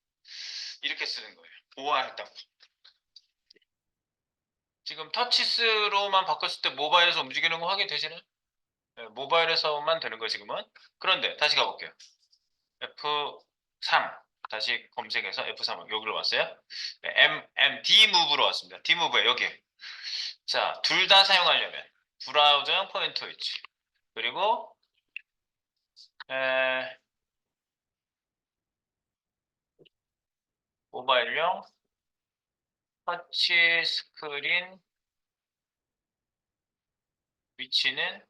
이렇게 쓰는 거예요. 오화 할당. 지금 터치스로만 바꿨을 때 모바일에서 움직이는 거 확인되시나요? 네, 모바일에서만 되는 거 지금은. 그런데 다시 가볼게요. F3 다시 검색해서 F3 여기로 왔어요. 네, D 무브로 왔습니다. D 무브에 여기. 자, 둘 다 사용하려면 브라우저형 포인터 위치 그리고 에, 모바일용 터치 스크린 위치는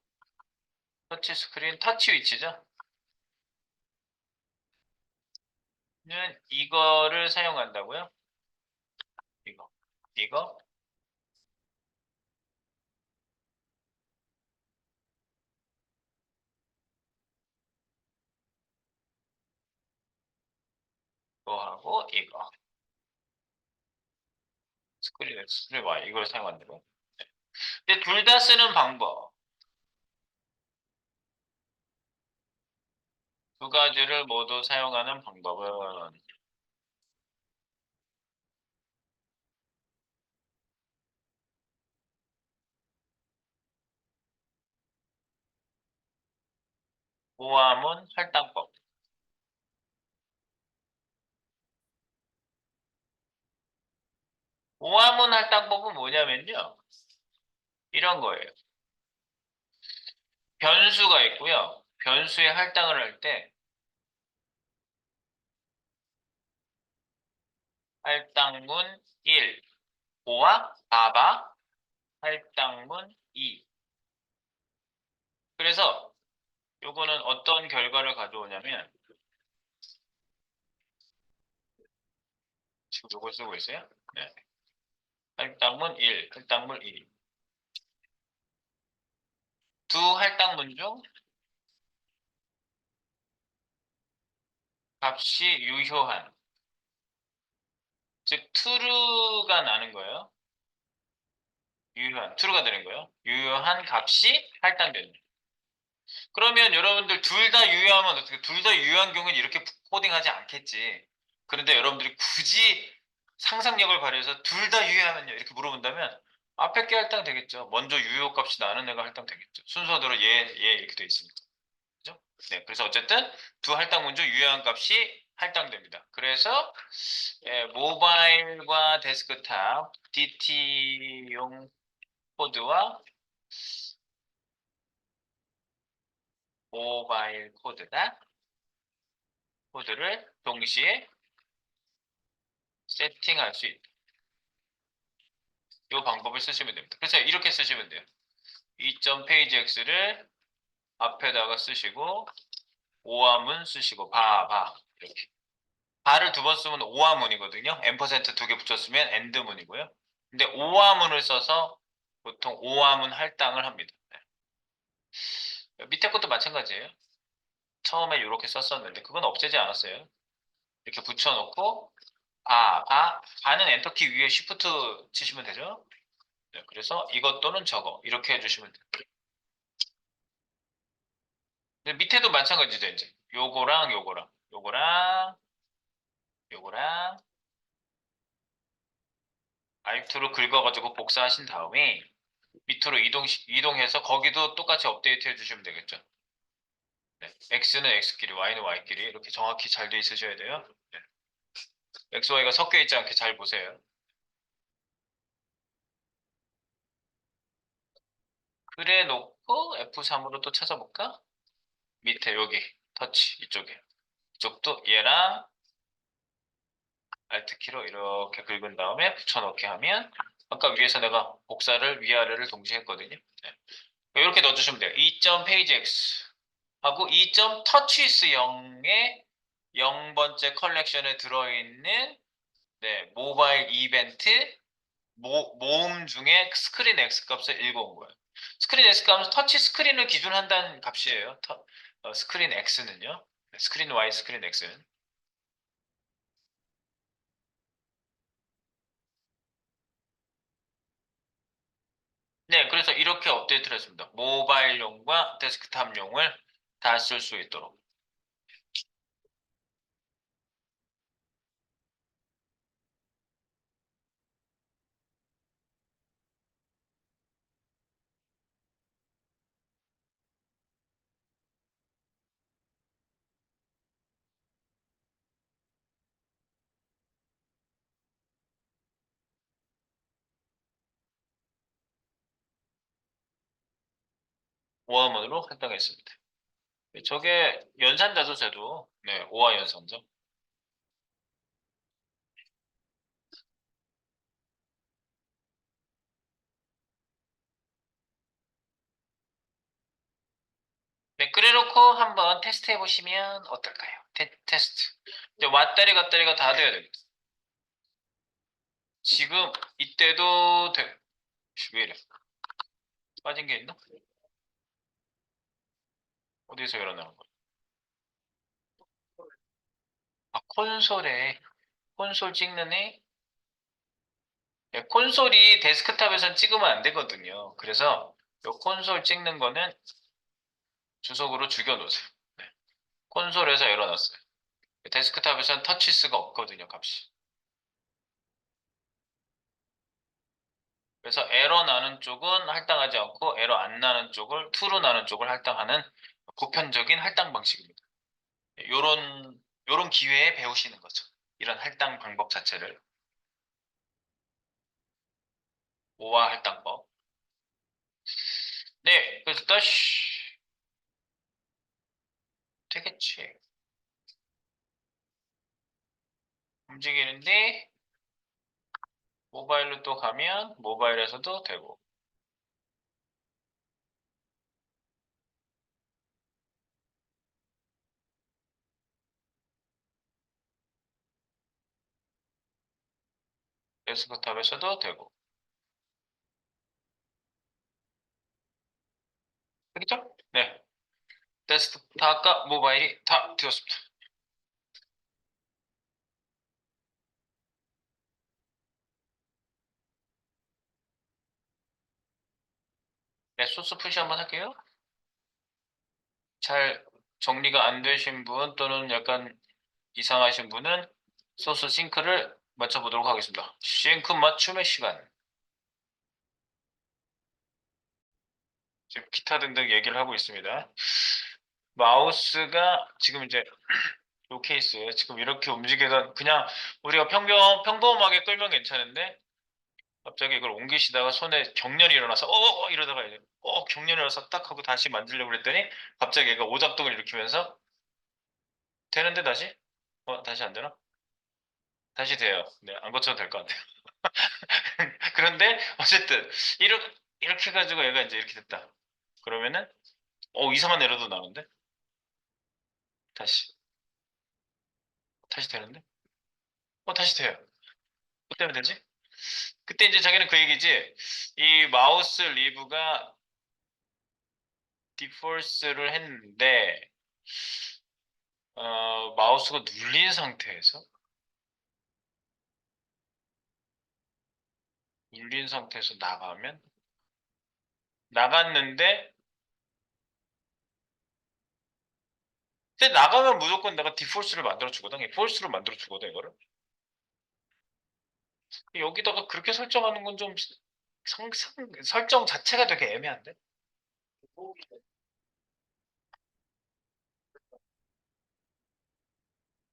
터치 스크린 터치 위치죠. 는 이거를 사용한다고요? 이거 하고 이거 스크린 Y 이걸 사용한다고요? 근데 둘 다 쓰는 방법 두 가지를 모두 사용하는 방법은 모아문 할당법. 모아문 할당법은 뭐냐면요. 이런 거예요. 변수가 있고요. 변수에 할당을 할 때 할당문 1, 5와 4바 할당문 2. 그래서 요거는 어떤 결과를 가져오냐면 지금 요걸 쓰고 있어요. 네. 할당문 1, 할당문 2. 두 할당문 중 값이 유효한 즉 true가 나는 거예요. 유효한 true가 되는 거예요. 유효한 값이 할당되는. 그러면 여러분들 둘 다 유효하면 어떻게? 둘 다 유효한 경우는 이렇게 코딩하지 않겠지. 그런데 여러분들이 굳이 상상력을 발휘해서 둘 다 유효하면요 이렇게 물어본다면 앞에 게 할당 되겠죠. 먼저 유효 값이 나는 애가 할당 되겠죠. 순서대로 얘 이렇게 돼 있습니다. 그죠? 네, 그래서 어쨌든 두 할당문 중 유효한 값이 할당됩니다. 그래서 모바일과 데스크탑 DT용 코드와 모바일 코드를 동시에 세팅할 수 있다. 이 방법을 쓰시면 됩니다. 그래서 이렇게 쓰시면 돼요. 2.pageX를 앞에다가 쓰시고 오화문 쓰시고 이렇게 바를 두 번 쓰면 오화문이거든요. 앰퍼센트 두 개 붙였으면 엔드문이고요. 근데 오화문을 써서 보통 오화문 할당을 합니다. 네. 밑에 것도 마찬가지예요. 처음에 이렇게 썼었는데 그건 없애지 않았어요. 이렇게 붙여놓고 바는 엔터키 위에 쉬프트 치시면 되죠. 네, 그래서 이것 또는 저거 이렇게 해주시면 돼요. 근데 밑에도 마찬가지죠 이제 요거랑 Alt로 긁어가지고 복사하신 다음에 밑으로 이동해서 거기도 똑같이 업데이트 해주시면 되겠죠. 네, X는 X끼리, Y는 Y끼리 이렇게 정확히 잘 돼 있으셔야 돼요. 네. X, Y가 섞여 있지 않게 잘 보세요. 그래 놓고 F3으로 또 찾아볼까? 밑에 여기 터치 이쪽도 얘랑 Alt키로 이렇게 긁은 다음에 붙여넣기 하면 아까 위에서 내가 복사를 위아래를 동시에 했거든요. 네. 이렇게 넣어주시면 돼요. 2.pageX 하고 2.touchis 0번째 컬렉션에 들어있는 네, 모바일 이벤트 모음 중에 스크린 X 값을 읽어온 거예요. 스크린 X 값은 터치 스크린을 기준한다는 값이에요. 스크린 X는요. 스크린 Y, 스크린 X는. 네, 그래서 이렇게 업데이트를 했습니다. 모바일용과 데스크탑용을 다 쓸 수 있도록. 오화문으로 활동했습니다. 저게 연산자소제도 네, 오화 연산자. 네, 그래놓고 한번 테스트 해보시면 어떨까요? 테스트. 이제 왔다리 갔다리가 다 돼야 됩니다. 지금 이때도 왜 이래? 빠진 게 있나? 어디서 일어나는 거야? 콘솔 찍는 애? 네, 콘솔이 데스크탑에선 찍으면 안 되거든요. 그래서 이 콘솔 찍는 거는 주석으로 죽여놓으세요. 네, 콘솔에서 열어놨어요. 데스크탑에선 터치스가 없거든요, 값이. 그래서 에러 나는 쪽은 할당하지 않고 에러 안 나는 쪽을 true로 나는 쪽을 할당하는 보편적인 할당 방식입니다. 요런 기회에 배우시는 거죠. 이런 할당 방법 자체를 오화 할당법. 네, 그래서 되겠지. 움직이는데 모바일로 또 가면 모바일에서도 되고 데스크탑에서도 되고 그렇죠? 네, 데스크탑과 모바일이 다 되었습니다. 네, 소스 푸시 한번 할게요. 잘 정리가 안 되신 분 또는 약간 이상하신 분은 소스 싱크를 맞춰보도록 하겠습니다. 싱크 맞춤의 시간. 지금 기타 등등 얘기를 하고 있습니다. 마우스가 지금 이제 이 케이스에 지금 이렇게 움직이던 그냥 우리가 평범하게 끌면 괜찮은데 갑자기 이걸 옮기시다가 손에 경련이 일어나서 이러다가 이제 경련이 일어나서 딱 하고 다시 만들려고 그랬더니 갑자기 얘가 오작동을 일으키면서 되는데 다시? 다시 안 되나? 다시 돼요. 네, 안 고쳐도 될 것 같아요. 그런데 어쨌든 이렇게 해가지고 얘가 이제 이렇게 됐다. 그러면은 이상한 에러도 나오는데 다시 되는데 다시 돼요. 그때면 되지? 그때 이제 자기는 그 얘기지. 이 마우스 리브가 디폴스를 했는데 마우스가 눌린 상태에서 나가면 나갔는데 근데 나가면 무조건 내가 디폴스를 만들어 주거든. 폴스를 만들어 주거든 이거를. 여기다가 그렇게 설정하는 건 좀 설정 자체가 되게 애매한데.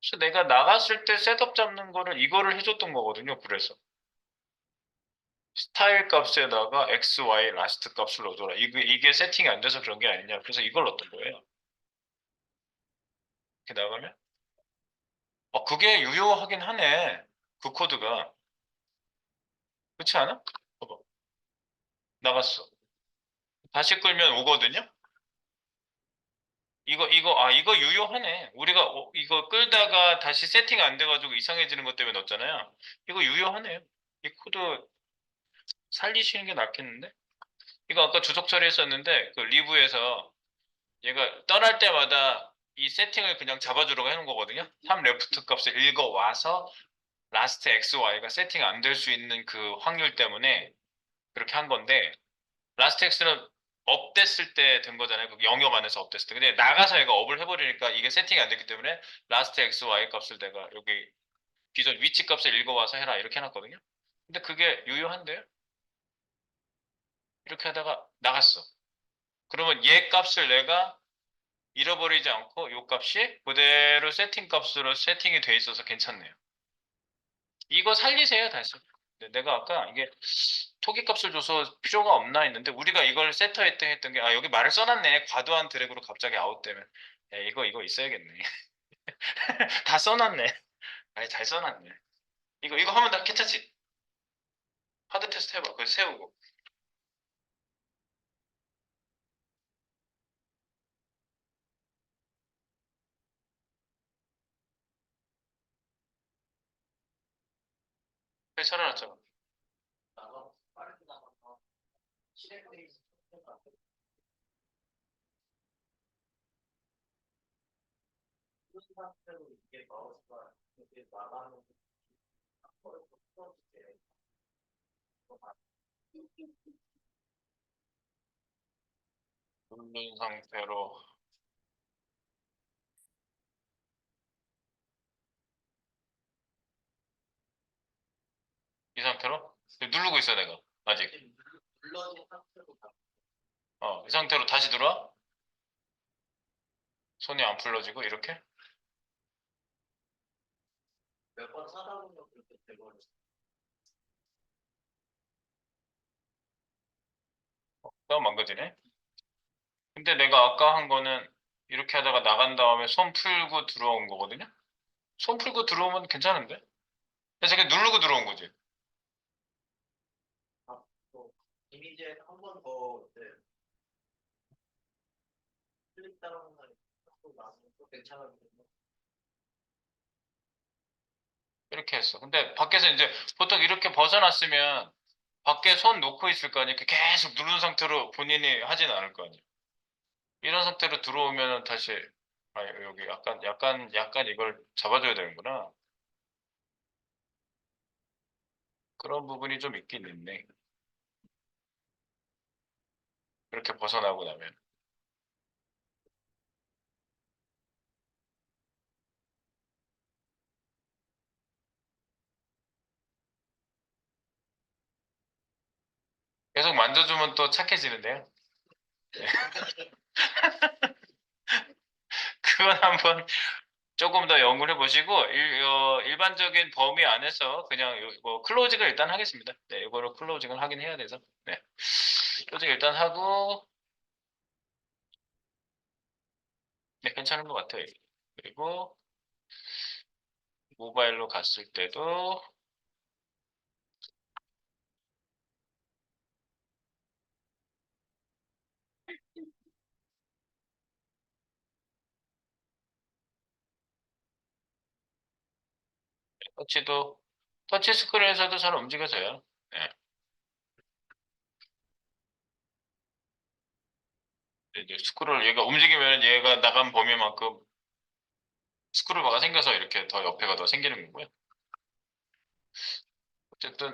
그래서 내가 나갔을 때 셋업 잡는 거를 이거를 해줬던 거거든요. 그래서 스타일 값에다가 x, y, 라스트 값을 넣어줘라. 이게 세팅이 안 돼서 그런 게 아니냐. 그래서 이걸 넣었던 거예요. 이렇게 나가면 그게 유효하긴 하네. 그 코드가 그렇지 않아? 봐봐. 나갔어. 다시 끌면 오거든요. 이거 유효하네. 우리가 이거 끌다가 다시 세팅 안 돼가지고 이상해지는 것 때문에 넣었잖아요. 이거 유효하네요. 이 코드 살리시는 게 낫겠는데? 이거 아까 주석 처리했었는데 그 리브에서 얘가 떠날 때마다 이 세팅을 그냥 잡아주려고 해놓은 거거든요. 3 레프트 값을 읽어와서 라스트 x, y가 세팅 안 될 수 있는 그 확률 때문에 그렇게 한 건데 라스트 x는 업 됐을 때 된 거잖아요. 그 영역 안에서 업 됐을 때. 근데 나가서 얘가 업을 해버리니까 이게 세팅이 안 됐기 때문에 라스트 x, y 값을 내가 여기 기존 위치 값을 읽어와서 해라 이렇게 해놨거든요. 근데 그게 유효한데요? 이렇게 하다가 나갔어. 그러면 얘 값을 내가 잃어버리지 않고 이 값이 그대로 세팅 값으로 세팅이 돼 있어서 괜찮네요. 이거 살리세요, 다시. 내가 아까 이게 토기 값을 줘서 필요가 없나 했는데 우리가 이걸 세터했 했던 게 여기 말을 써놨네. 과도한 드래그로 갑자기 아웃되면 이거 있어야겠네. 다 써놨네. 잘 써놨네. 이거 하면 다 괜찮지? 하드 테스트 해봐. 그거 세우고. 그래 살아났잖아. 누른 상태로 이 상태로 누르고 있어 내가 아직. 이 상태로 다시 들어와. 손이 안 풀러지고 이렇게. 또 망가지네. 근데 내가 아까 한 거는 이렇게 하다가 나간 다음에 손 풀고 들어온 거거든요. 손 풀고 들어오면 괜찮은데? 그래서 그냥 누르고 들어온 거지. 이렇게 했어. 근데 밖에서 이제 보통 이렇게 벗어났으면 밖에 손 놓고 있을 거 아니야. 계속 누른 상태로 본인이 하진 않을 거 아니야. 이런 상태로 들어오면 다시 여기 약간 이걸 잡아줘야 되는구나. 그런 부분이 좀 있긴 있네. 그렇게 벗어나고 나면. 계속 만져주면 또 착해지는데요. 네. 그건 한번 조금 더 연구를 해보시고 일반적인 범위 안에서 그냥 뭐 클로징을 일단 하겠습니다. 네, 이거를 클로징을 하긴 해야 돼서. 네. 클로징 일단 하고 네, 괜찮은 것 같아요. 그리고 모바일로 갔을 때도 터치도 터치 스크린에서도 잘 움직여져요. 네. 이제 스크롤 얘가 움직이면 얘가 나간 범위만큼 스크롤바가 생겨서 이렇게 더 옆에가 더 생기는 거고요. 어쨌든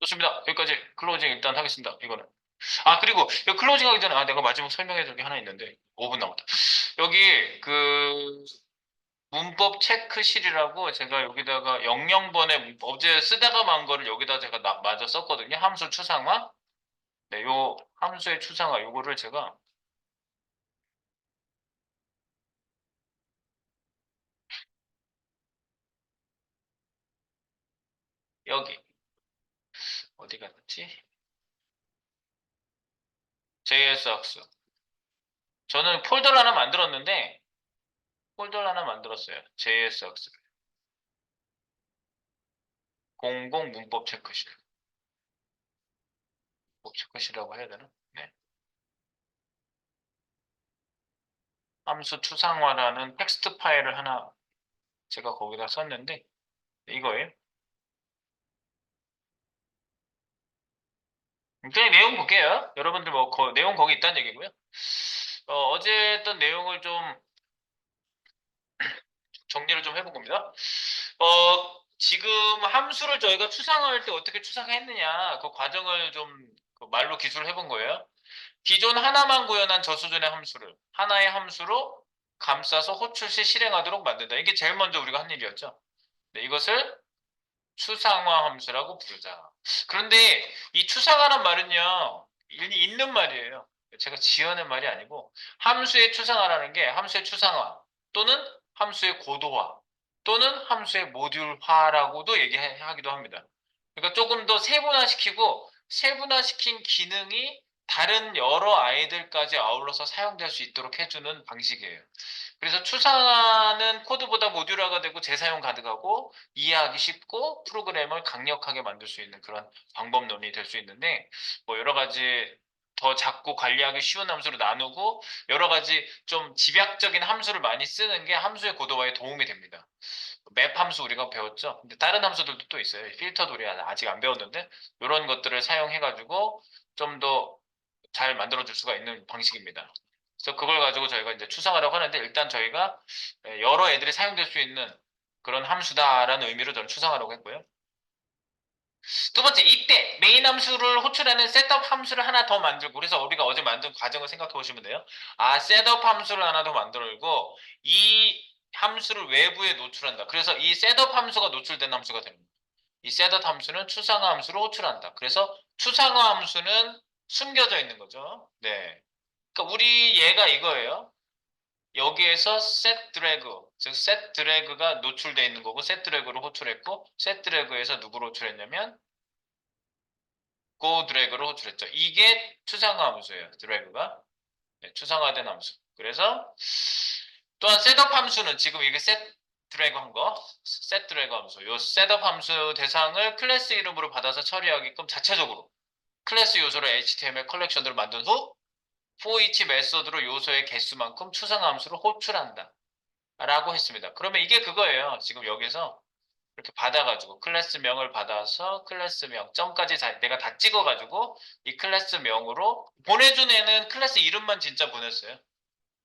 좋습니다. 여기까지 클로징 일단 하겠습니다. 이거는. 아, 그리고 이 클로징 하기 전에 내가 마지막 설명해야 될 게 하나 있는데 5분 남았다. 여기 그 문법 체크실이라고 제가 여기다가 00번에 어제 쓰다가 만 거를 여기다 제가 마저 썼거든요. 함수 추상화. 네, 요 함수의 추상화 요거를 제가 여기 어디 갔지? JS학습. 저는 폴더를 하나 만들었는데 폴더를 하나 만들었어요. JS학습. 공공 문법 체크실. 문법 체크실이라고 해야 되나? 네. 함수 추상화라는 텍스트 파일을 하나 제가 거기다 썼는데 이거예요. 그냥 내용 볼게요. 여러분들 뭐 내용 거기 있다는 얘기고요. 어제 했던 내용을 좀 정리를 좀 해볼 겁니다. 지금 함수를 저희가 추상화할 때 어떻게 추상화했느냐 그 과정을 좀 그 말로 기술을 해본 거예요. 기존 하나만 구현한 저수준의 함수를 하나의 함수로 감싸서 호출 시 실행하도록 만든다. 이게 제일 먼저 우리가 한 일이었죠. 네, 이것을 추상화 함수라고 부르자. 그런데 이 추상화란 말은요, 있는 말이에요. 제가 지어낸 말이 아니고 함수의 추상화라는 게 함수의 추상화 또는 함수의 고도화 또는 함수의 모듈화라고도 얘기하기도 합니다. 그러니까 조금 더 세분화시키고 세분화시킨 기능이 다른 여러 아이들까지 아울러서 사용될 수 있도록 해주는 방식이에요. 그래서 추상화는 코드보다 모듈화가 되고 재사용 가능하고 이해하기 쉽고 프로그램을 강력하게 만들 수 있는 그런 방법론이 될 수 있는데 뭐 여러 가지 더 작고 관리하기 쉬운 함수로 나누고 여러 가지 좀 집약적인 함수를 많이 쓰는 게 함수의 고도화에 도움이 됩니다. 맵 함수 우리가 배웠죠. 근데 다른 함수들도 또 있어요. 필터도 우리 아직 안 배웠는데 이런 것들을 사용해가지고 좀 더 잘 만들어줄 수가 있는 방식입니다. 그래서 그걸 가지고 저희가 이제 추상화라고 하는데 일단 저희가 여러 애들이 사용될 수 있는 그런 함수다라는 의미로 저는 추상화라고 했고요. 두 번째, 이때 메인 함수를 호출하는 셋업 함수를 하나 더 만들고 그래서 우리가 어제 만든 과정을 생각해 보시면 돼요. 셋업 함수를 하나 더 만들고 이 함수를 외부에 노출한다. 그래서 이 셋업 함수가 노출된 함수가 됩니다. 이 셋업 함수는 추상화 함수로 호출한다. 그래서 추상화 함수는 숨겨져 있는 거죠. 네. 그러니까 우리 얘가 이거예요. 여기에서 set 드래그, 즉 set 드래그가 노출되어 있는 거고 set 드래그로 호출했고 set 드래그에서 누구로 호출했냐면 go 드래그로 호출했죠. 이게 추상화 함수예요. 드래그가 네, 추상화된 함수. 그래서 또한 셋업 함수는 지금 이게 set 드래그 한 거, set 드래그 함수. 요 셋업 함수 대상을 클래스 이름으로 받아서 처리하게끔 자체적으로 클래스 요소를 HTML 컬렉션으로 만든 후 for each 메소드로 요소의 개수만큼 추상화 함수를 호출한다. 라고 했습니다. 그러면 이게 그거예요. 지금 여기서 이렇게 받아가지고 클래스명을 받아서 클래스명 점까지 내가 다 찍어가지고 이 클래스명으로 보내준 애는 클래스 이름만 진짜 보냈어요.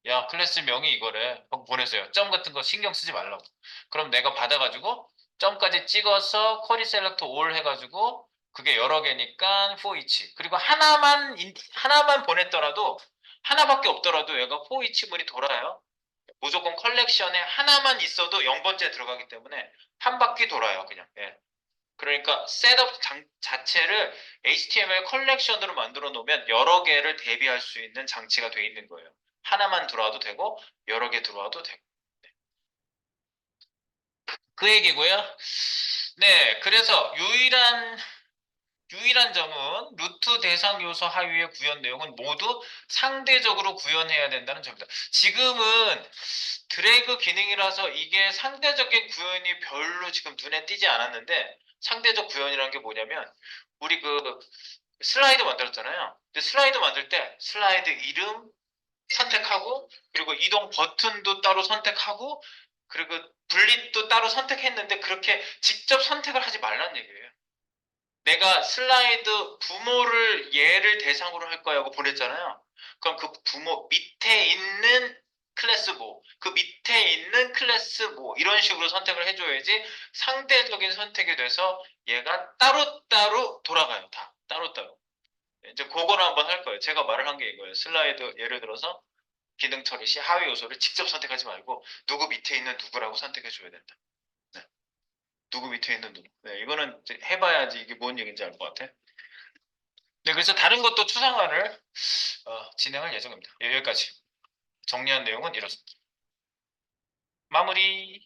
야, 클래스명이 이거래. 보냈어요. 점 같은 거 신경 쓰지 말라고. 그럼 내가 받아가지고 점까지 찍어서 쿼리 셀렉터 올 해가지고 그게 여러 개니까 for each. 그리고 하나만 보냈더라도 하나밖에 없더라도 얘가 for each 문이 돌아요. 무조건 컬렉션에 하나만 있어도 0번째 들어가기 때문에 한 바퀴 돌아요, 그냥. 예. 그러니까 셋업 자체를 HTML 컬렉션으로 만들어 놓으면 여러 개를 대비할 수 있는 장치가 돼 있는 거예요. 하나만 들어와도 되고 여러 개 들어와도 되고. 그 얘기고요. 네, 그래서 유일한 점은 루트 대상 요소 하위의 구현 내용은 모두 상대적으로 구현해야 된다는 점입니다. 지금은 드래그 기능이라서 이게 상대적인 구현이 별로 지금 눈에 띄지 않았는데 상대적 구현이라는 게 뭐냐면 우리 그 슬라이드 만들었잖아요. 근데 슬라이드 만들 때 슬라이드 이름 선택하고 그리고 이동 버튼도 따로 선택하고 그리고 분릿도 따로 선택했는데 그렇게 직접 선택을 하지 말란 얘기예요. 내가 슬라이드 부모를 얘를 대상으로 할 거라고 보냈잖아요. 그럼 그 부모 밑에 있는 클래스 뭐, 그 밑에 있는 클래스 뭐, 이런 식으로 선택을 해줘야지 상대적인 선택이 돼서 얘가 따로따로 돌아가요. 다. 따로따로. 이제 그거를 한번 할 거예요. 제가 말을 한 게 이거예요. 슬라이드 예를 들어서 기능 처리 시 하위 요소를 직접 선택하지 말고 누구 밑에 있는 누구라고 선택해 줘야 된다. 네. 누구 밑에 있는 누구. 네, 이거는 이제 해봐야지 이게 뭔 얘기인지 알 것 같아. 네, 그래서 다른 것도 추상화를 진행할 예정입니다. 예, 여기까지 정리한 내용은 이렇습니다. 마무리.